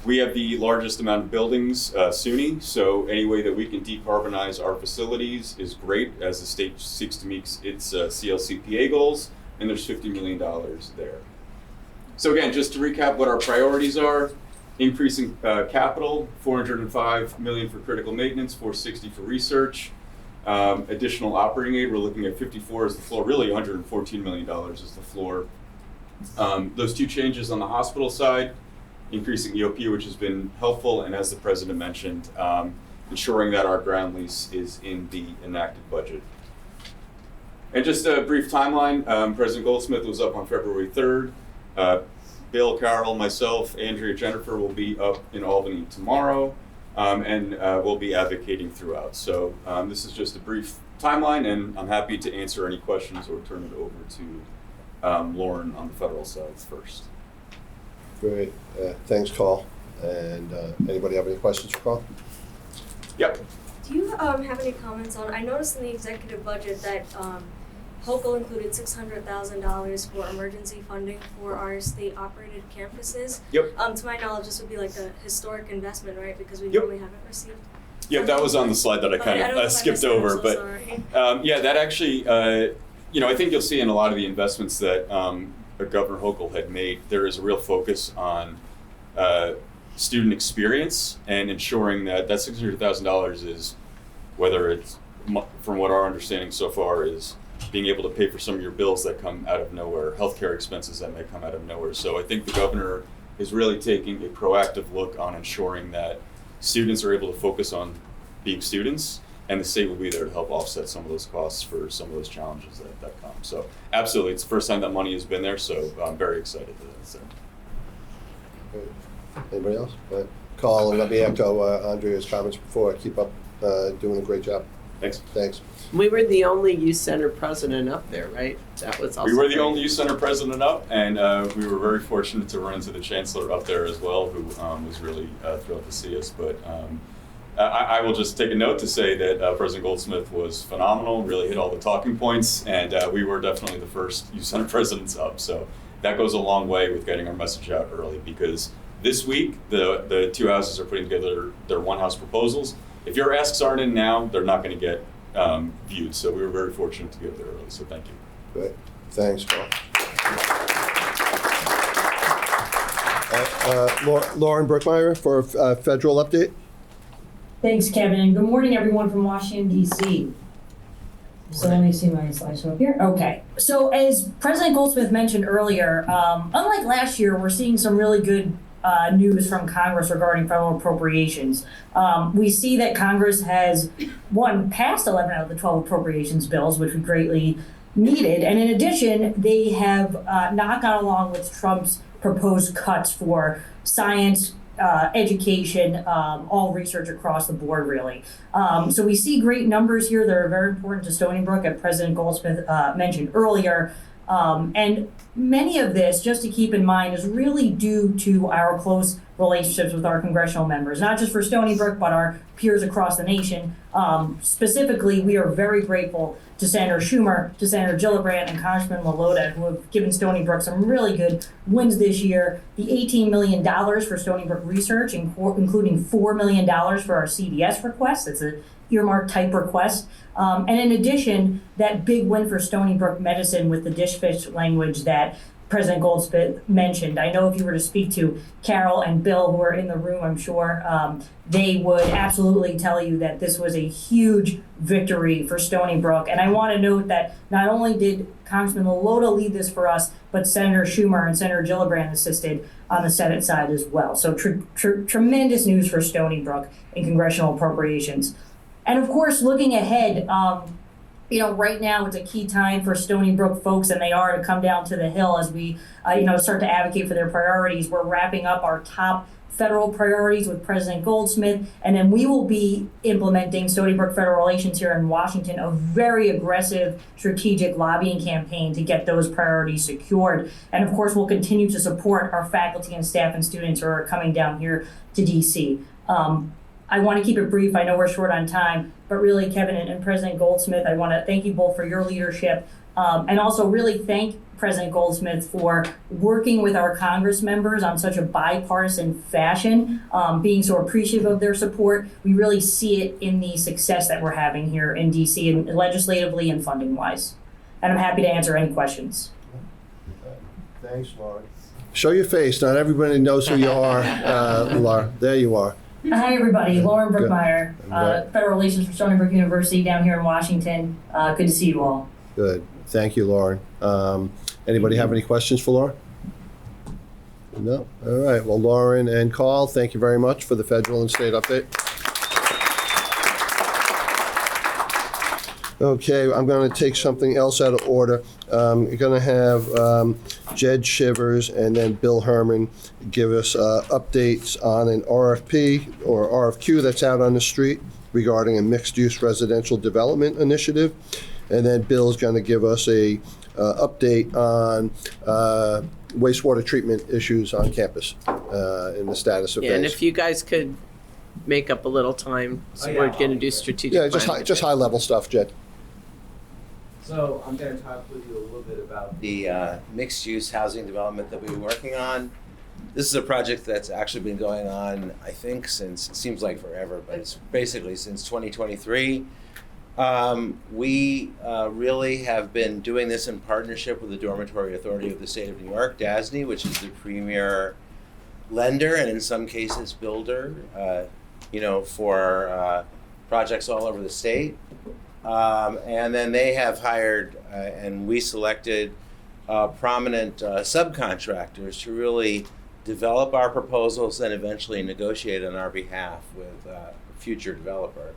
we have the largest amount of buildings, SUNY, so any way that we can decarbonize our facilities is great as the state seeks to meet its CLCPA goals, and there's $50 million there. So again, just to recap what our priorities are: increasing capital, $405 million for critical maintenance, $460 for research. Additional operating aid, we're looking at 54 as the floor, really $114 million is the floor. Those two changes on the hospital side, increasing EOP, which has been helpful, and as the president mentioned, ensuring that our ground lease is in the enacted budget. And just a brief timeline, President Goldsmith was up on February 3rd. Bill, Carol, myself, Andrea, Jennifer will be up in Albany tomorrow. And we'll be advocating throughout. So this is just a brief timeline, and I'm happy to answer any questions or turn it over to Lauren on the federal side first. Great. Thanks, Carl. And anybody have any questions for Carl? Yep. Do you have any comments on, I noticed in the executive budget that Hochul included $600,000 for emergency funding for our state-operated campuses. Yep. To my knowledge, this would be like a historic investment, right? Because we normally haven't received. Yeah, that was on the slide that I kind of skipped over. But yeah, that actually, I think you'll see in a lot of the investments that Governor Hochul had made, there is a real focus on student experience and ensuring that that $600,000 is, whether it's, from what our understanding so far is, being able to pay for some of your bills that come out of nowhere, healthcare expenses that may come out of nowhere. So I think the governor is really taking a proactive look on ensuring that students are able to focus on being students, and the state will be there to help offset some of those costs for some of those challenges that come. So absolutely, it's the first time that money has been there, so I'm very excited that it's there. Great. Anybody else? Carl, and let me echo Andrea's comments before. Keep up doing a great job. Thanks. Thanks. We were the only youth center president up there, right? That was also. We were the only youth center president up, and we were very fortunate to run into the chancellor up there as well, who was really thrilled to see us. But I will just take a note to say that President Goldsmith was phenomenal, really hit all the talking points, and we were definitely the first youth center presidents up. So that goes a long way with getting our message out early, because this week the two houses are putting together their one house proposals. If your asks aren't in now, they're not going to get viewed. So we were very fortunate to get there early. So thank you. Great. Thanks, Carl. Lauren Brookmeyer for federal update. Thanks, Kevin, and good morning, everyone from Washington, D.C. So let me see my slideshow up here. Okay. So as President Goldsmith mentioned earlier, unlike last year, we're seeing some really good news from Congress regarding federal appropriations. We see that Congress has, passed 11 out of the 12 appropriations bills, which we greatly needed. And in addition, they have not gone along with Trump's proposed cuts for science, education, all research across the board, really. So we see great numbers here that are very important to Stony Brook, as President Goldsmith mentioned earlier. And many of this, just to keep in mind, is really due to our close relationships with our congressional members, not just for Stony Brook, but our peers across the nation. Specifically, we are very grateful to Senator Schumer, to Senator Gillibrand, and Congressman Lalota, who have given Stony Brook some really good wins this year. The $18 million for Stony Brook research, including $4 million for our CDS request. It's a earmark type request. And in addition, that big win for Stony Brook Medicine with the dish fish language that President Goldsmith mentioned. I know if you were to speak to Carol and Bill, who are in the room, I'm sure they would absolutely tell you that this was a huge victory for Stony Brook. And I want to note that not only did Congressman Lalota lead this for us, but Senator Schumer and Senator Gillibrand assisted on the Senate side as well. So tremendous news for Stony Brook in congressional appropriations. And of course, looking ahead, right now it's a key time for Stony Brook folks, and they are, to come down to the Hill as we, start to advocate for their priorities. We're wrapping up our top federal priorities with President Goldsmith, and then we will be implementing Stony Brook Federal Relations here in Washington, a very aggressive strategic lobbying campaign to get those priorities secured. And of course, we'll continue to support our faculty and staff and students who are coming down here to DC. I want to keep it brief. I know we're short on time, but really, Kevin and President Goldsmith, I want to thank you both for your leadership, and also really thank President Goldsmith for working with our Congress members on such a bipartisan fashion, being so appreciative of their support. We really see it in the success that we're having here in DC, and legislatively and funding-wise. And I'm happy to answer any questions. Thanks, Lauren. Show your face. Not everybody knows who you are, Laura. There you are. Hi, everybody. Lauren Good. Brookmeyer, Federal Relations for Stony Brook University down here in Washington. Good to see you all. Good. Thank you, Lauren. Anybody have any questions for Lauren? No? All right. Well, Lauren and Carl, thank you very much for the federal and state update. Okay, I'm going to take something else out of order. You're going to have Jed Shivers and then Bill Herman give us updates on an RFP or RFQ that's out on the street regarding a mixed-use residential development initiative. And then Bill's going to give us a update on wastewater treatment issues on campus and the status of Yeah, those. and if you guys could make up a little time, so we're going to do strategic planning. Just high-level stuff, Jed. So I'm going to talk with you a little bit about the mixed-use housing development that we've been working on. This is a project that's actually been going on, I think, since, it seems like forever, but it's basically since 2023. We really have been doing this in partnership with the Dormitory Authority of the State of New York, DASNY, which is the premier lender and in some cases builder, for projects all over the state. And then they have hired and we selected prominent subcontractors to really develop our proposals and eventually negotiate on our behalf with a future developer.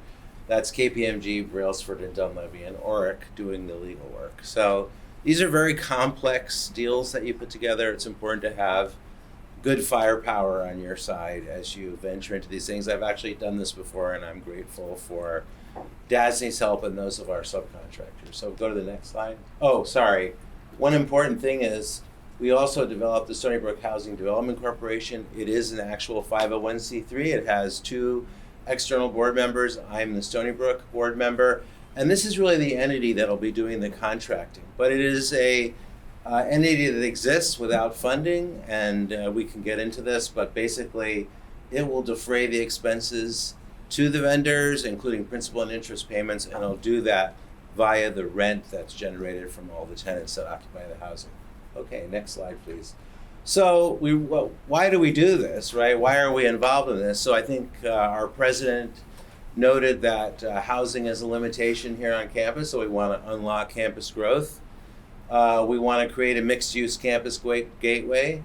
That's KPMG, Brailsford and Dunleavy, and Oric doing the legal work. So these are very complex deals that you put together. It's important to have good firepower on your side as you venture into these things. I've actually done this before, and I'm grateful for DASNY's help and those of our subcontractors. So go to the next slide. Oh, sorry. One important thing is we also developed the Stony Brook Housing Development Corporation. It is an actual 501c3. It has 2 external board members. I'm the Stony Brook board member. And this is really the entity that'll be doing the contracting. But it is a entity that exists without funding, and we can get into this, but basically it will defray the expenses to the vendors, including principal and interest payments, and it'll do that via the rent that's generated from all the tenants that occupy the housing. Okay, next slide, please. So why do we do this, right? Why are we involved in this? So I think our president noted that housing is a limitation here on campus, so we want to unlock campus growth. We want to create a mixed-use campus gateway.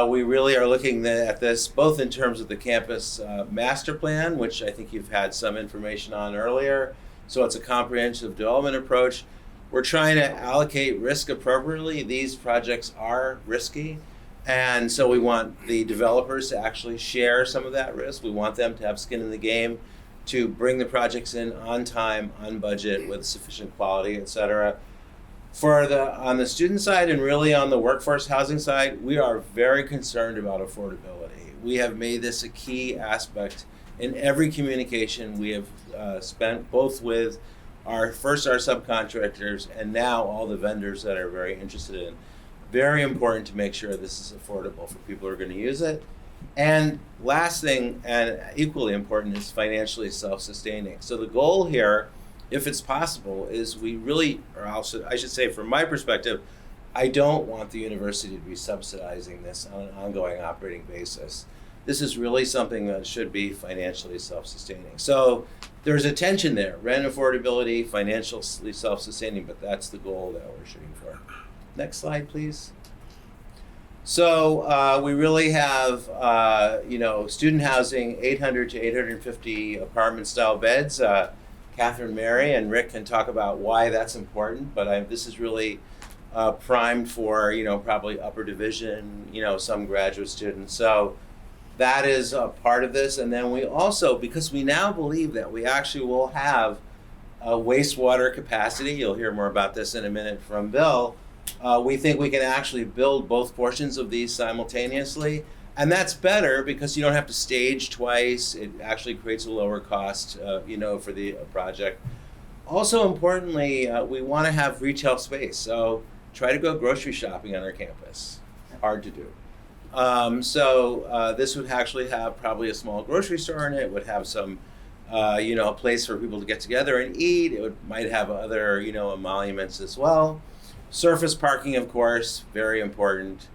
We really are looking at this both in terms of the campus master plan, which I think you've had some information on earlier. So it's a comprehensive development approach. We're trying to allocate risk appropriately. These projects are risky. And so we want the developers to actually share some of that risk. We want them to have skin in the game to bring the projects in on time, on budget, with sufficient quality, et cetera. On the student side and really on the workforce housing side, we are very concerned about affordability. We have made this a key aspect in every communication we have spent, both with our subcontractors and now all the vendors that are very interested in. Very important to make sure this is affordable for people who are going to use it. And last thing, and equally important, is financially self-sustaining. So the goal here, if it's possible, is we really, or also, I should say from my perspective, I don't want the university to be subsidizing this on an ongoing operating basis. This is really something that should be financially self-sustaining. So there's a tension there, rent affordability, financially self-sustaining, but that's the goal that we're shooting for. Next slide, please. So we really have, student housing, 800 to 850 apartment-style beds. Catherine Mary and Rick can talk about why that's important, but this is really primed for, probably upper division, some graduate students. So that is a part of this. And then we also, because we now believe that we actually will have a wastewater capacity, you'll hear more about this in a minute from Bill, we think we can actually build both portions of these simultaneously. And that's better because you don't have to stage twice. It actually creates a lower cost, for the project. Also importantly, we want to have retail space. So try to go grocery shopping on our campus. Hard to do. This would actually have probably a small grocery store in it. It would have some, a place for people to get together and eat. Might have other, emoluments as well. Surface parking, of course, very important.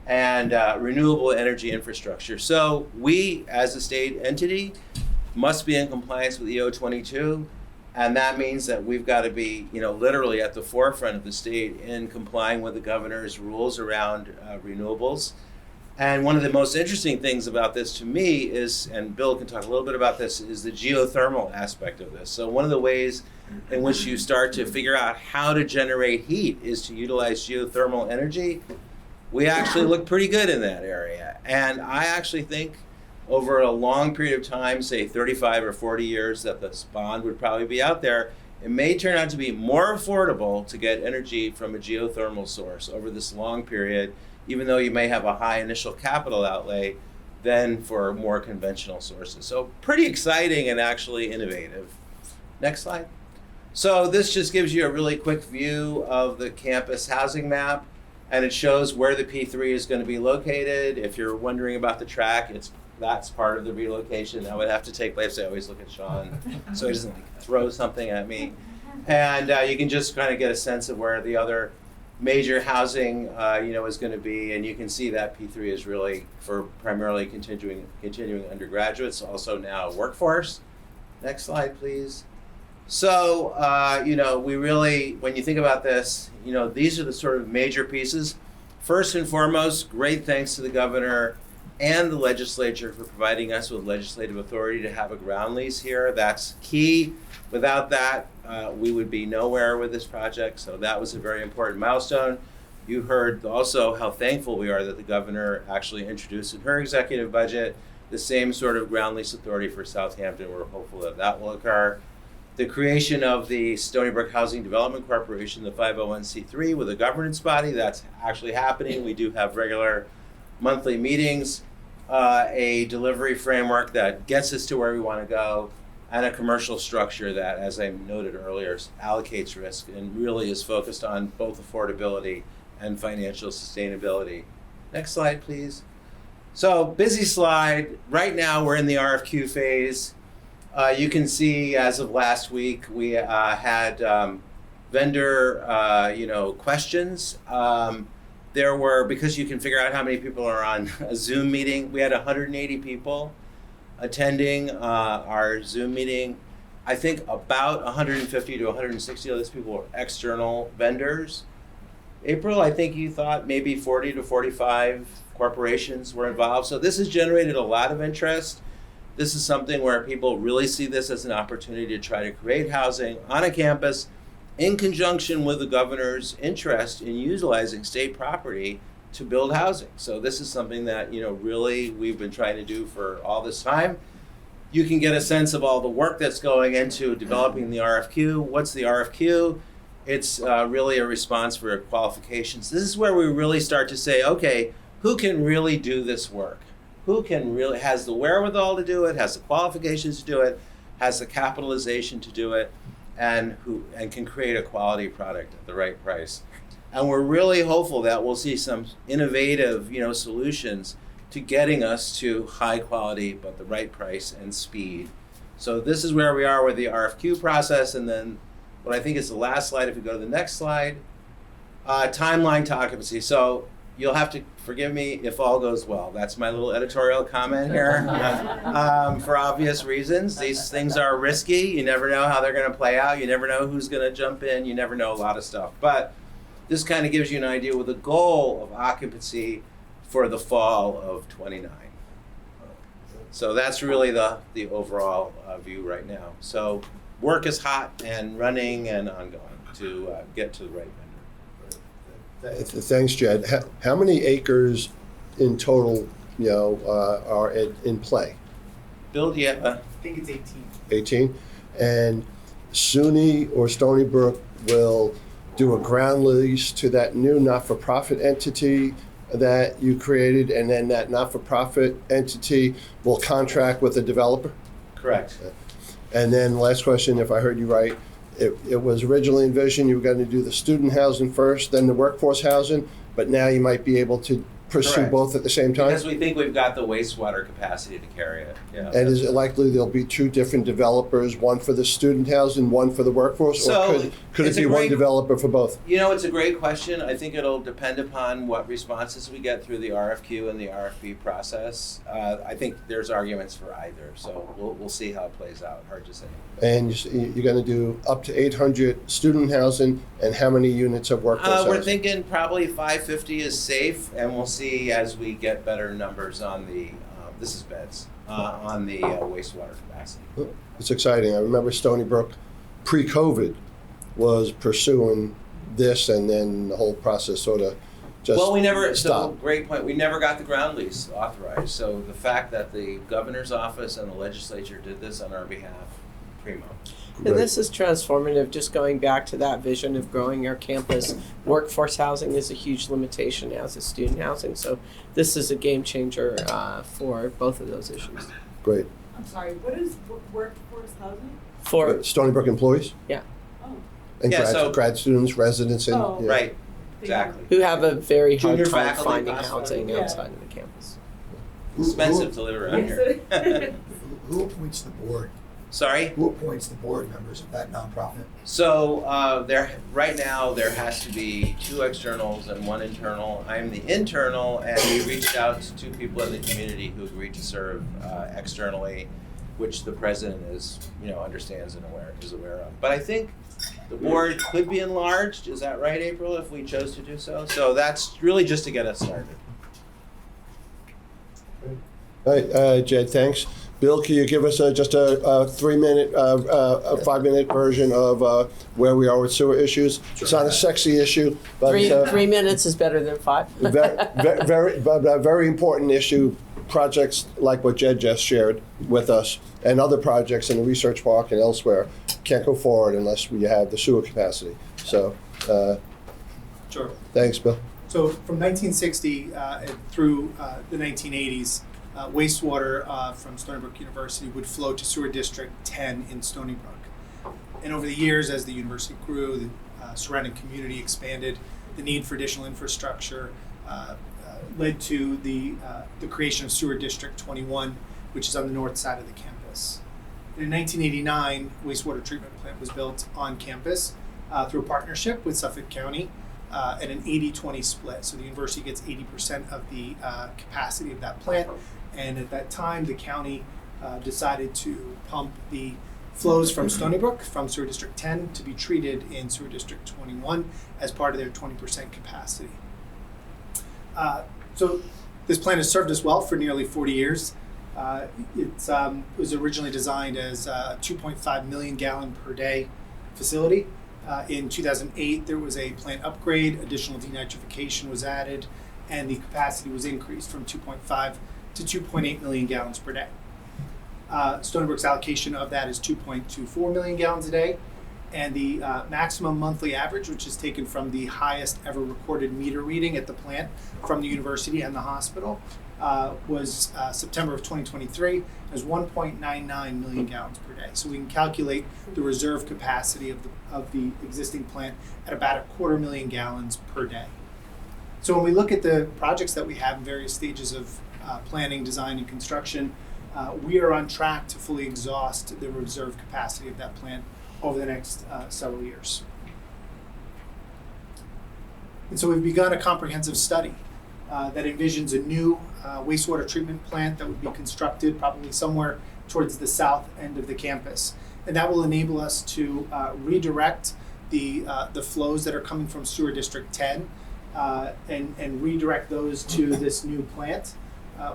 And renewable energy infrastructure. So we, as a state entity, must be in compliance with EO 22, and that means that we've got to be, literally at the forefront of the state in complying with the governor's rules around renewables. And one of the most interesting things about this to me is, and Bill can talk a little bit about this, is the geothermal aspect of this. So one of the ways in which you start to figure out how to generate heat is to utilize geothermal energy. We actually look pretty good in that area. And I actually think over a long period of time, say 35 or 40 years, that this bond would probably be out there. It may turn out to be more affordable to get energy from a geothermal source over this long period, even though you may have a high initial capital outlay, than for more conventional sources. So pretty exciting and actually innovative. Next slide. So this just gives you a really quick view of the campus housing map. And it shows where the P3 is going to be located. If you're wondering about the track, that's part of the relocation. That would have to take place. I always look at Sean so he doesn't throw something at me. And you can just kind of get a sense of where the other major housing, is going to be. And you can see that P3 is really for primarily continuing undergraduates, also now workforce. Next slide, please. So, we really, when you think about this, these are the sort of major pieces. First and foremost, great thanks to the governor and the legislature for providing us with legislative authority to have a ground lease here. That's key. Without that, we would be nowhere with this project. So that was a very important milestone. You heard also how thankful we are that the governor actually introduced in her executive budget the same sort of ground lease authority for Southampton. We're hopeful that that will occur. The creation of the Stony Brook Housing Development Corporation, the 501c3, with a governance body, that's actually happening. We do have regular monthly meetings, a delivery framework that gets us to where we want to go, and a commercial structure that, as I noted earlier, allocates risk and really is focused on both affordability and financial sustainability. Next slide, please. So, busy slide. Right now, we're in the RFQ phase. You can see, as of last week, we had vendor, questions. There were, because you can figure out how many people are on a Zoom meeting, we had 180 people attending our Zoom meeting. I think about 150 to 160 of those people were external vendors. April, I think you thought maybe 40 to 45 corporations were involved. So this has generated a lot of interest. This is something where people really see this as an opportunity to try to create housing on a campus in conjunction with the governor's interest in utilizing state property to build housing. So this is something that, really we've been trying to do for all this time. You can get a sense of all the work that's going into developing the RFQ. What's the RFQ? It's really a response for qualifications. This is where we really start to say, okay, who can really do this work? Who can really, has the wherewithal to do it, has the qualifications to do it, has the capitalization to do it, and can create a quality product at the right price. And we're really hopeful that we'll see some innovative, solutions to getting us to high quality, but the right price and speed. So this is where we are with the RFQ process. And then what I think is the last slide, if we go to the next slide, timeline to occupancy. So you'll have to forgive me if all goes well. That's my little editorial comment here. For obvious reasons, these things are risky. You never know how they're going to play out. You never know who's going to jump in. You never know a lot of stuff. But this kind of gives you an idea with the goal of occupancy for the fall of 29. So that's really the overall view right now. So work is hot and running and ongoing to get to the right vendor. Thanks, Jed. How many acres in total, are in play? Bill, do you have I think it's 18. 18? And SUNY or Stony Brook will do a ground lease to that new not-for-profit entity that you created, and then that not-for-profit entity will contract with the developer? Correct. And then last question, if I heard you right, it was originally envisioned you were going to do the student housing first, then the workforce housing, but now you might be able to pursue Correct. both at the same time? Because we think we've got the wastewater capacity to carry it. Yeah. And is it likely there'll be two different developers, one for the student housing, one for the workforce? So, or could it it's be a one great- developer for both? It's a great question. I think it'll depend upon what responses we get through the RFQ and the RFP process. I think there's arguments for either, so we'll see how it plays out. Hard to say. And you're going to do up to 800 student housing, and how many units of workforce housing? We're thinking probably 550 is safe, and we'll see as we get better numbers on the, this is beds, on the wastewater capacity. It's exciting. I remember Stony Brook, pre-COVID, was pursuing this, and then the whole process sort of just Well, we never, so stopped. great point, we never got the ground lease authorized, so the fact that the governor's office and the legislature did this on our behalf, primo. And this is transformative, just going back to that vision of growing our campus. Workforce housing is a huge limitation, as is student housing. So this is a game changer for both of those issues. Great. I'm sorry, what is workforce housing? For Stony Brook employees? Yeah. And Yeah, grad students, residents, and Oh. yeah. Right, exactly. who have a very hard Junior time faculty, finding possibly. housing Yeah. outside of the campus. Expensive to live around here. Who appoints the board? Sorry? Who appoints the board members of that nonprofit? So right now there has to be 2 externals and 1 internal. I'm the internal, and we reached out to 2 people in the community who agreed to serve externally, which the president understands and is aware of. But I think the board could be enlarged. Is that right, April? If we chose to do so. So that's really just to get us started. All right, Jed, thanks. Bill, can you give us just a 3-minute, a 5-minute version of where we are with sewer issues? It's not a sexy issue, but it's 3 minutes is better than 5. a very important issue. Projects like what Jed just shared with us, and other projects in the research park and elsewhere, can't go forward unless we have the sewer capacity. So, Sure. thanks, Bill. So from 1960 through the 1980s, wastewater from Stony Brook University would flow to Sewer District 10 in Stony Brook. And over the years, as the university grew, the surrounding community expanded, the need for additional infrastructure led to the creation of Sewer District 21, which is on the north side of the campus. And in 1989, wastewater treatment plant was built on campus through a partnership with Suffolk County at an 80-20 split. So the university gets 80% of the capacity of that plant. And at that time, the county decided to pump the flows from Stony Brook, from Sewer District 10, to be treated in Sewer District 21 as part of their 20% capacity. So this plant has served us well for nearly 40 years. It was originally designed as a 2.5 million gallon per day facility. In 2008, there was a plant upgrade, additional denitrification was added, and the capacity was increased from 2.5 to 2.8 million gallons per day. Stony Brook's allocation of that is 2.24 million gallons a day, and the maximum monthly average, which is taken from the highest ever recorded meter reading at the plant from the university and the hospital, was September of 2023, as 1.99 million gallons per day. So we can calculate the reserve capacity of the existing plant at about 250,000 gallons per day. So when we look at the projects that we have in various stages of planning, design, and construction, we are on track to fully exhaust the reserve capacity of that plant over the next several years. And so we've begun a comprehensive study that envisions a new wastewater treatment plant that would be constructed probably somewhere towards the south end of the campus. And that will enable us to redirect the flows that are coming from Sewer District 10 and redirect those to this new plant.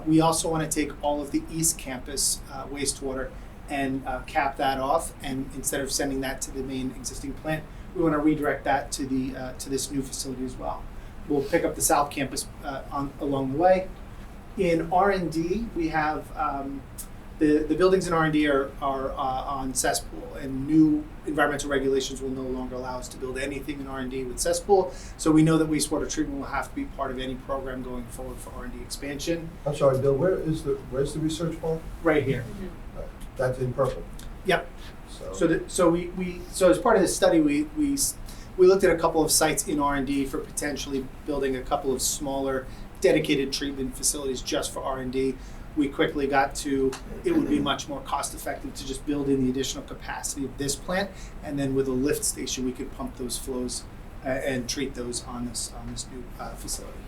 We also want to take all of the East Campus wastewater and cap that off. And instead of sending that to the main existing plant, we want to redirect that to the to this new facility as well. We'll pick up the South Campus along the way. In R&D, we have the buildings in R&D are on cesspool, and new environmental regulations will no longer allow us to build anything in R&D with cesspool. So we know that wastewater treatment will have to be part of any program going forward for R&D expansion. I'm sorry, Bill, where's the research park? Right here. That's in purple. Yep. So as part of this study, we looked at a couple of sites in R&D for potentially building a couple of smaller dedicated treatment facilities just for R&D. We quickly got to, it would be much more cost effective to just build in the additional capacity of this plant, and then with a lift station we could pump those flows and treat those on this new facility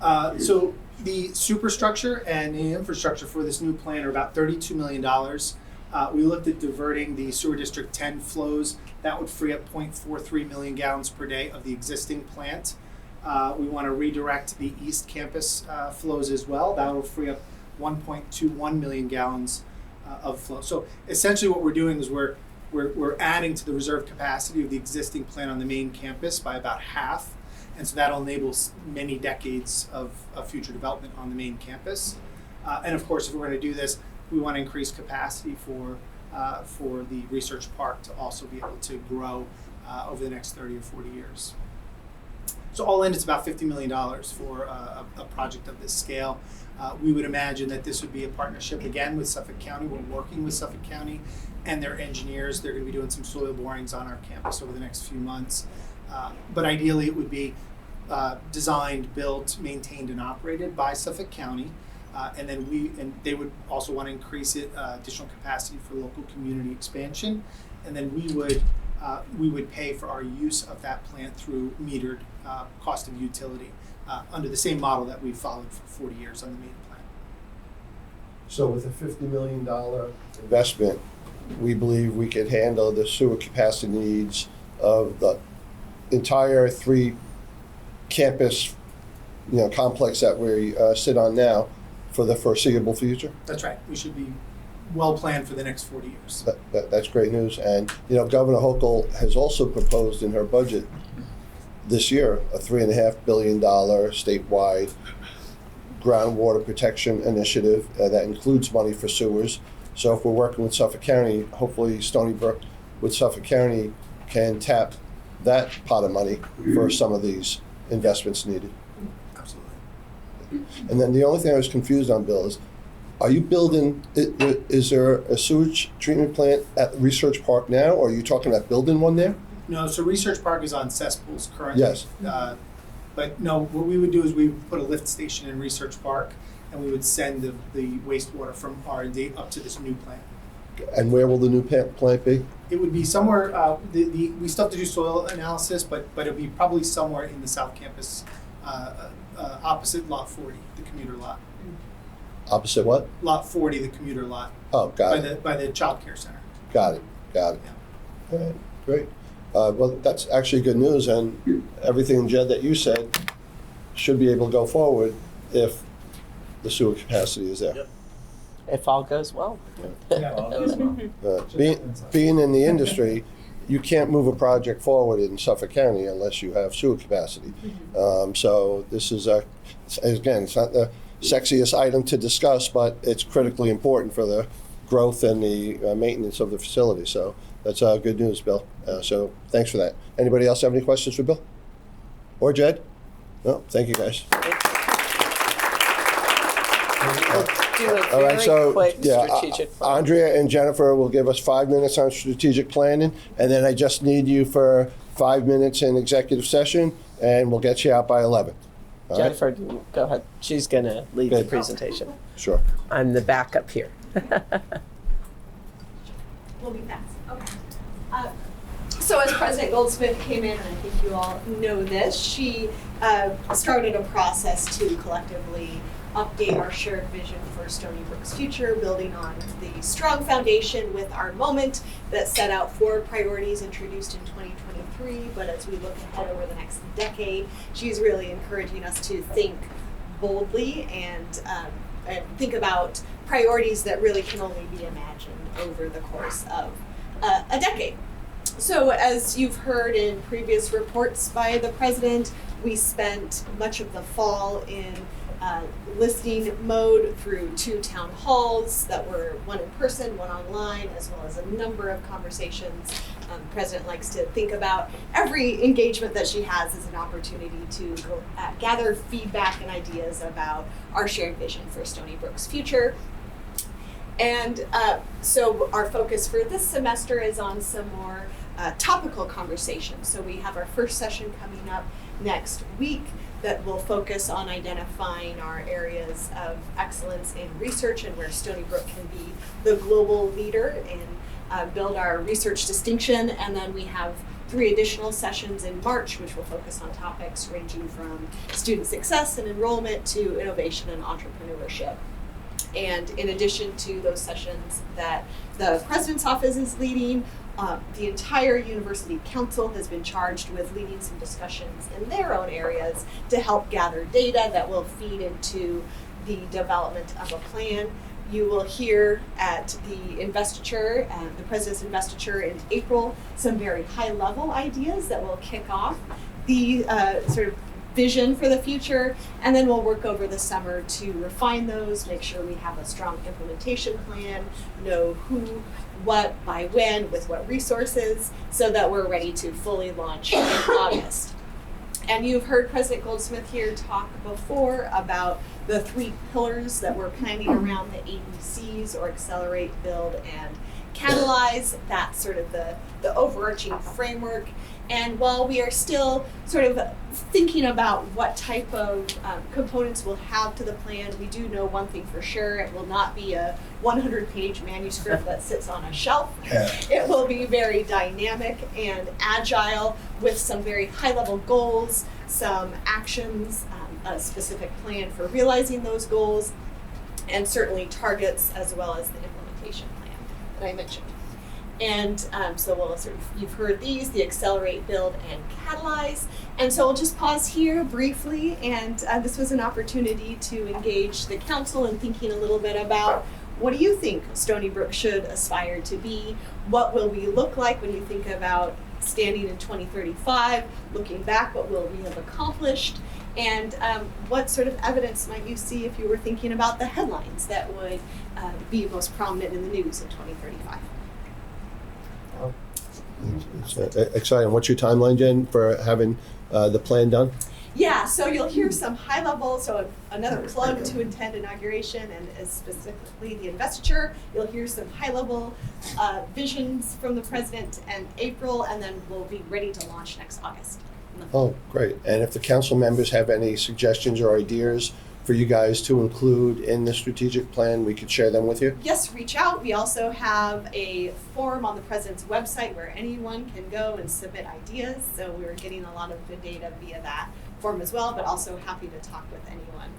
here. So the superstructure and the infrastructure for this new plant are about $32 million. We looked at diverting the sewer district 10 flows. That would free up 0.43 million gallons per day of the existing plant. We want to redirect the East Campus flows as well. That will free up 1.21 million gallons of flow. So essentially what we're doing is we're adding to the reserve capacity of the existing plant on the main campus by about half. And so that'll enable many decades of future development on the main campus. And of course, if we're going to do this, we want to increase capacity for the research park to also be able to grow over the next 30 or 40 years. So all in, it's about $50 million for a project of this scale. We would imagine that this would be a partnership again with Suffolk County. We're working with Suffolk County and their engineers. They're going to be doing some soil borings on our campus over the next few months. But ideally, it would be designed, built, maintained, and operated by Suffolk County. And then they would also want to increase it, additional capacity for local community expansion. And then we would pay for our use of that plant through metered cost of utility under the same model that we've followed for 40 years on the main plant. So with a $50 million investment, we believe we could handle the sewer capacity needs of the entire 3 campus complex that we sit on now for the foreseeable future? That's right. We should be well planned for the next 40 years. That's great news. And Governor Hochul has also proposed in her budget this year a $3.5 billion statewide groundwater protection initiative that includes money for sewers. So if we're working with Suffolk County, hopefully Stony Brook with Suffolk County can tap that pot of money for some of these investments needed. Absolutely. And then the only thing I was confused on, Bill, is are you building, is there a sewage treatment plant at the Research Park now, or are you talking about building one there? No, so Research Park is on cesspools currently. Yes. But no, what we would do is we would put a lift station in Research Park, and we would send the wastewater from R&D up to this new plant. And where will the new plant be? It would be somewhere, we still have to do soil analysis, but it'll be probably somewhere in the South Campus, opposite Lot 40, the commuter lot. Opposite what? Lot 40, the commuter lot. Oh, got it. By the child care center. Got it. Yeah. All right, great. Well, that's actually good news, and everything, Jed, that you said should be able to go forward if the sewer capacity is there. Yep. If all goes well. Yeah. All goes well. Being in the industry, you can't move a project forward in Suffolk County unless you have sewer capacity. So this is, again, it's not the sexiest item to discuss, but it's critically important for the growth and the maintenance of the facility. So that's good news, Bill. So thanks for that. Anybody else have any questions for Bill? Or Jed? No, thank you, guys. Do a All right, very so quick yeah, strategic plan. Andrea and Jennifer will give us 5 minutes on strategic planning, and then I just need you for 5 minutes in executive session, and we'll get you out by 11. All right? Jennifer, go ahead. She's going to lead the Good. presentation. Sure. I'm the backup here. We'll be fast. Okay. So as President Goldsmith came in, and I think you all know this, she started a process to collectively update our shared vision for Stony Brook's future, building on the strong foundation with our moment that set out 4 priorities introduced in 2023. But as we look ahead over the next decade, she's really encouraging us to think boldly and and think about priorities that really can only be imagined over the course of a decade. So as you've heard in previous reports by the president, we spent much of the fall in listening mode through 2 town halls that were one in person, one online, as well as a number of conversations. The president likes to think about every engagement that she has as an opportunity to gather feedback and ideas about our shared vision for Stony Brook's future. And so our focus for this semester is on some more topical conversations. So we have our first session coming up next week that will focus on identifying our areas of excellence in research and where Stony Brook can be the global leader and build our research distinction. And then we have 3 additional sessions in March, which will focus on topics ranging from student success and enrollment to innovation and entrepreneurship. And in addition to those sessions that the President's Office is leading, the entire University Council has been charged with leading some discussions in their own areas to help gather data that will feed into the development of a plan. You will hear at the investiture, the President's investiture in April, some very high-level ideas that will kick off the sort of vision for the future, and then we'll work over the summer to refine those, make sure we have a strong implementation plan, know who, what, by when, with what resources, so that we're ready to fully launch in August. And you've heard President Goldsmith here talk before about the 3 pillars that we're planning around the ABCs, or accelerate, build, and catalyze. That's sort of the overarching framework. And while we are still sort of thinking about what type of components we'll have to the plan, we do know one thing for sure: it will not be a 100-page manuscript that sits on a shelf. It will be very dynamic and agile, with some very high-level goals, some actions, a specific plan for realizing those goals, and certainly targets, as well as the implementation plan that I mentioned. And so we'll sort of, you've heard these, the accelerate, build, and catalyze. And so we'll just pause here briefly, and this was an opportunity to engage the council in thinking a little bit about, what do you think Stony Brook should aspire to be? What will we look like when you think about standing in 2035? Looking back, what will we have accomplished? And what sort of evidence might you see if you were thinking about the headlines that would be most prominent in the news in 2035? It's exciting. What's your timeline, Jen, for having the plan done? Yeah, so you'll hear some high level, so another plug to attend inauguration and specifically the investiture. You'll hear some high level visions from the president in April, and then we'll be ready to launch next August. Oh, great. And if the council members have any suggestions or ideas for you guys to include in the strategic plan, we could share them with you? Yes, reach out. We also have a form on the president's website where anyone can go and submit ideas. So we're getting a lot of good data via that form as well, but also happy to talk with anyone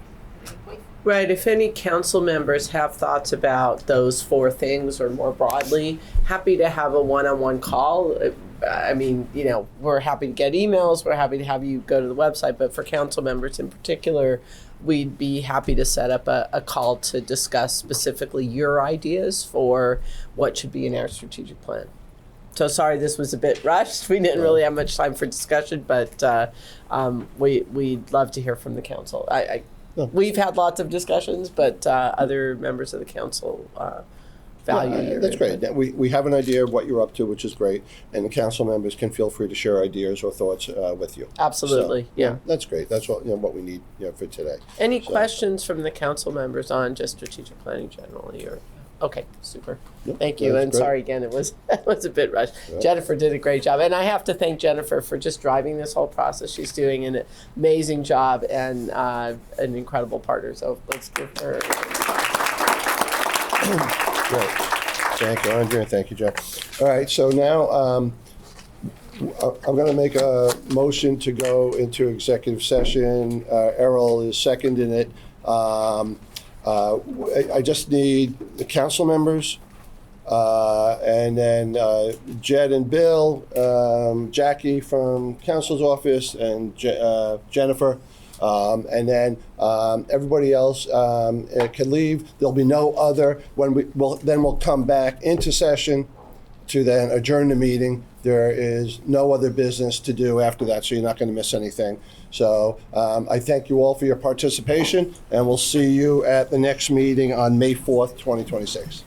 at any point. Right, if any council members have thoughts about those 4 things or more broadly, happy to have a one-on-one call. I mean, you know, we're happy to get emails, we're happy to have you go to the website, but for council members in particular, we'd be happy to set up a call to discuss specifically your ideas for what should be in our strategic plan. So sorry this was a bit rushed. We didn't really have much time for discussion, but we'd love to hear from the council. We've had lots of discussions, but other members of the council value your That's input. great. We have an idea of what you're up to, which is great, and the council members can feel free to share ideas or thoughts with you. Absolutely, So, yeah. That's great. That's what what we need for today. Any questions from the council members on just strategic planning generally, or? Okay, super. Thank you, that's and great. sorry again, it was a bit rushed. Yeah. Jennifer did a great job, and I have to thank Jennifer for just driving this whole process. She's doing an amazing job and an incredible partner, so let's give her. Great. Thank you, Andrea. Thank you, Jeff. All right, so now I'm going to make a motion to go into executive session. Errol is seconding it. I just need the council members, and then Jed and Bill, Jackie from council's office, and Jennifer And then everybody else can leave. There'll be no other, we'll come back into session to then adjourn the meeting. There is no other business to do after that, so you're not going to miss anything. So I thank you all for your participation, and we'll see you at the next meeting on May 4th, 2026.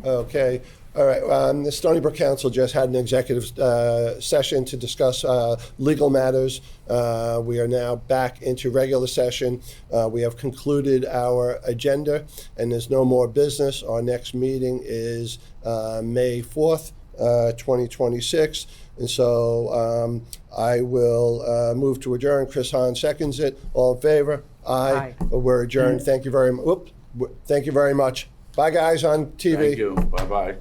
Okay. All right. The Stony Brook Council just had an executive session to discuss legal matters. We are now back into regular session. We have concluded our agenda, and there's no more business. Our next meeting is May 4th, 2026. And so I will move to adjourn. Chris Hahn seconds it. All in favor? Aye. We're adjourned. Thank you very much. Thank you very much. Bye, guys on TV. Thank you. Bye-bye.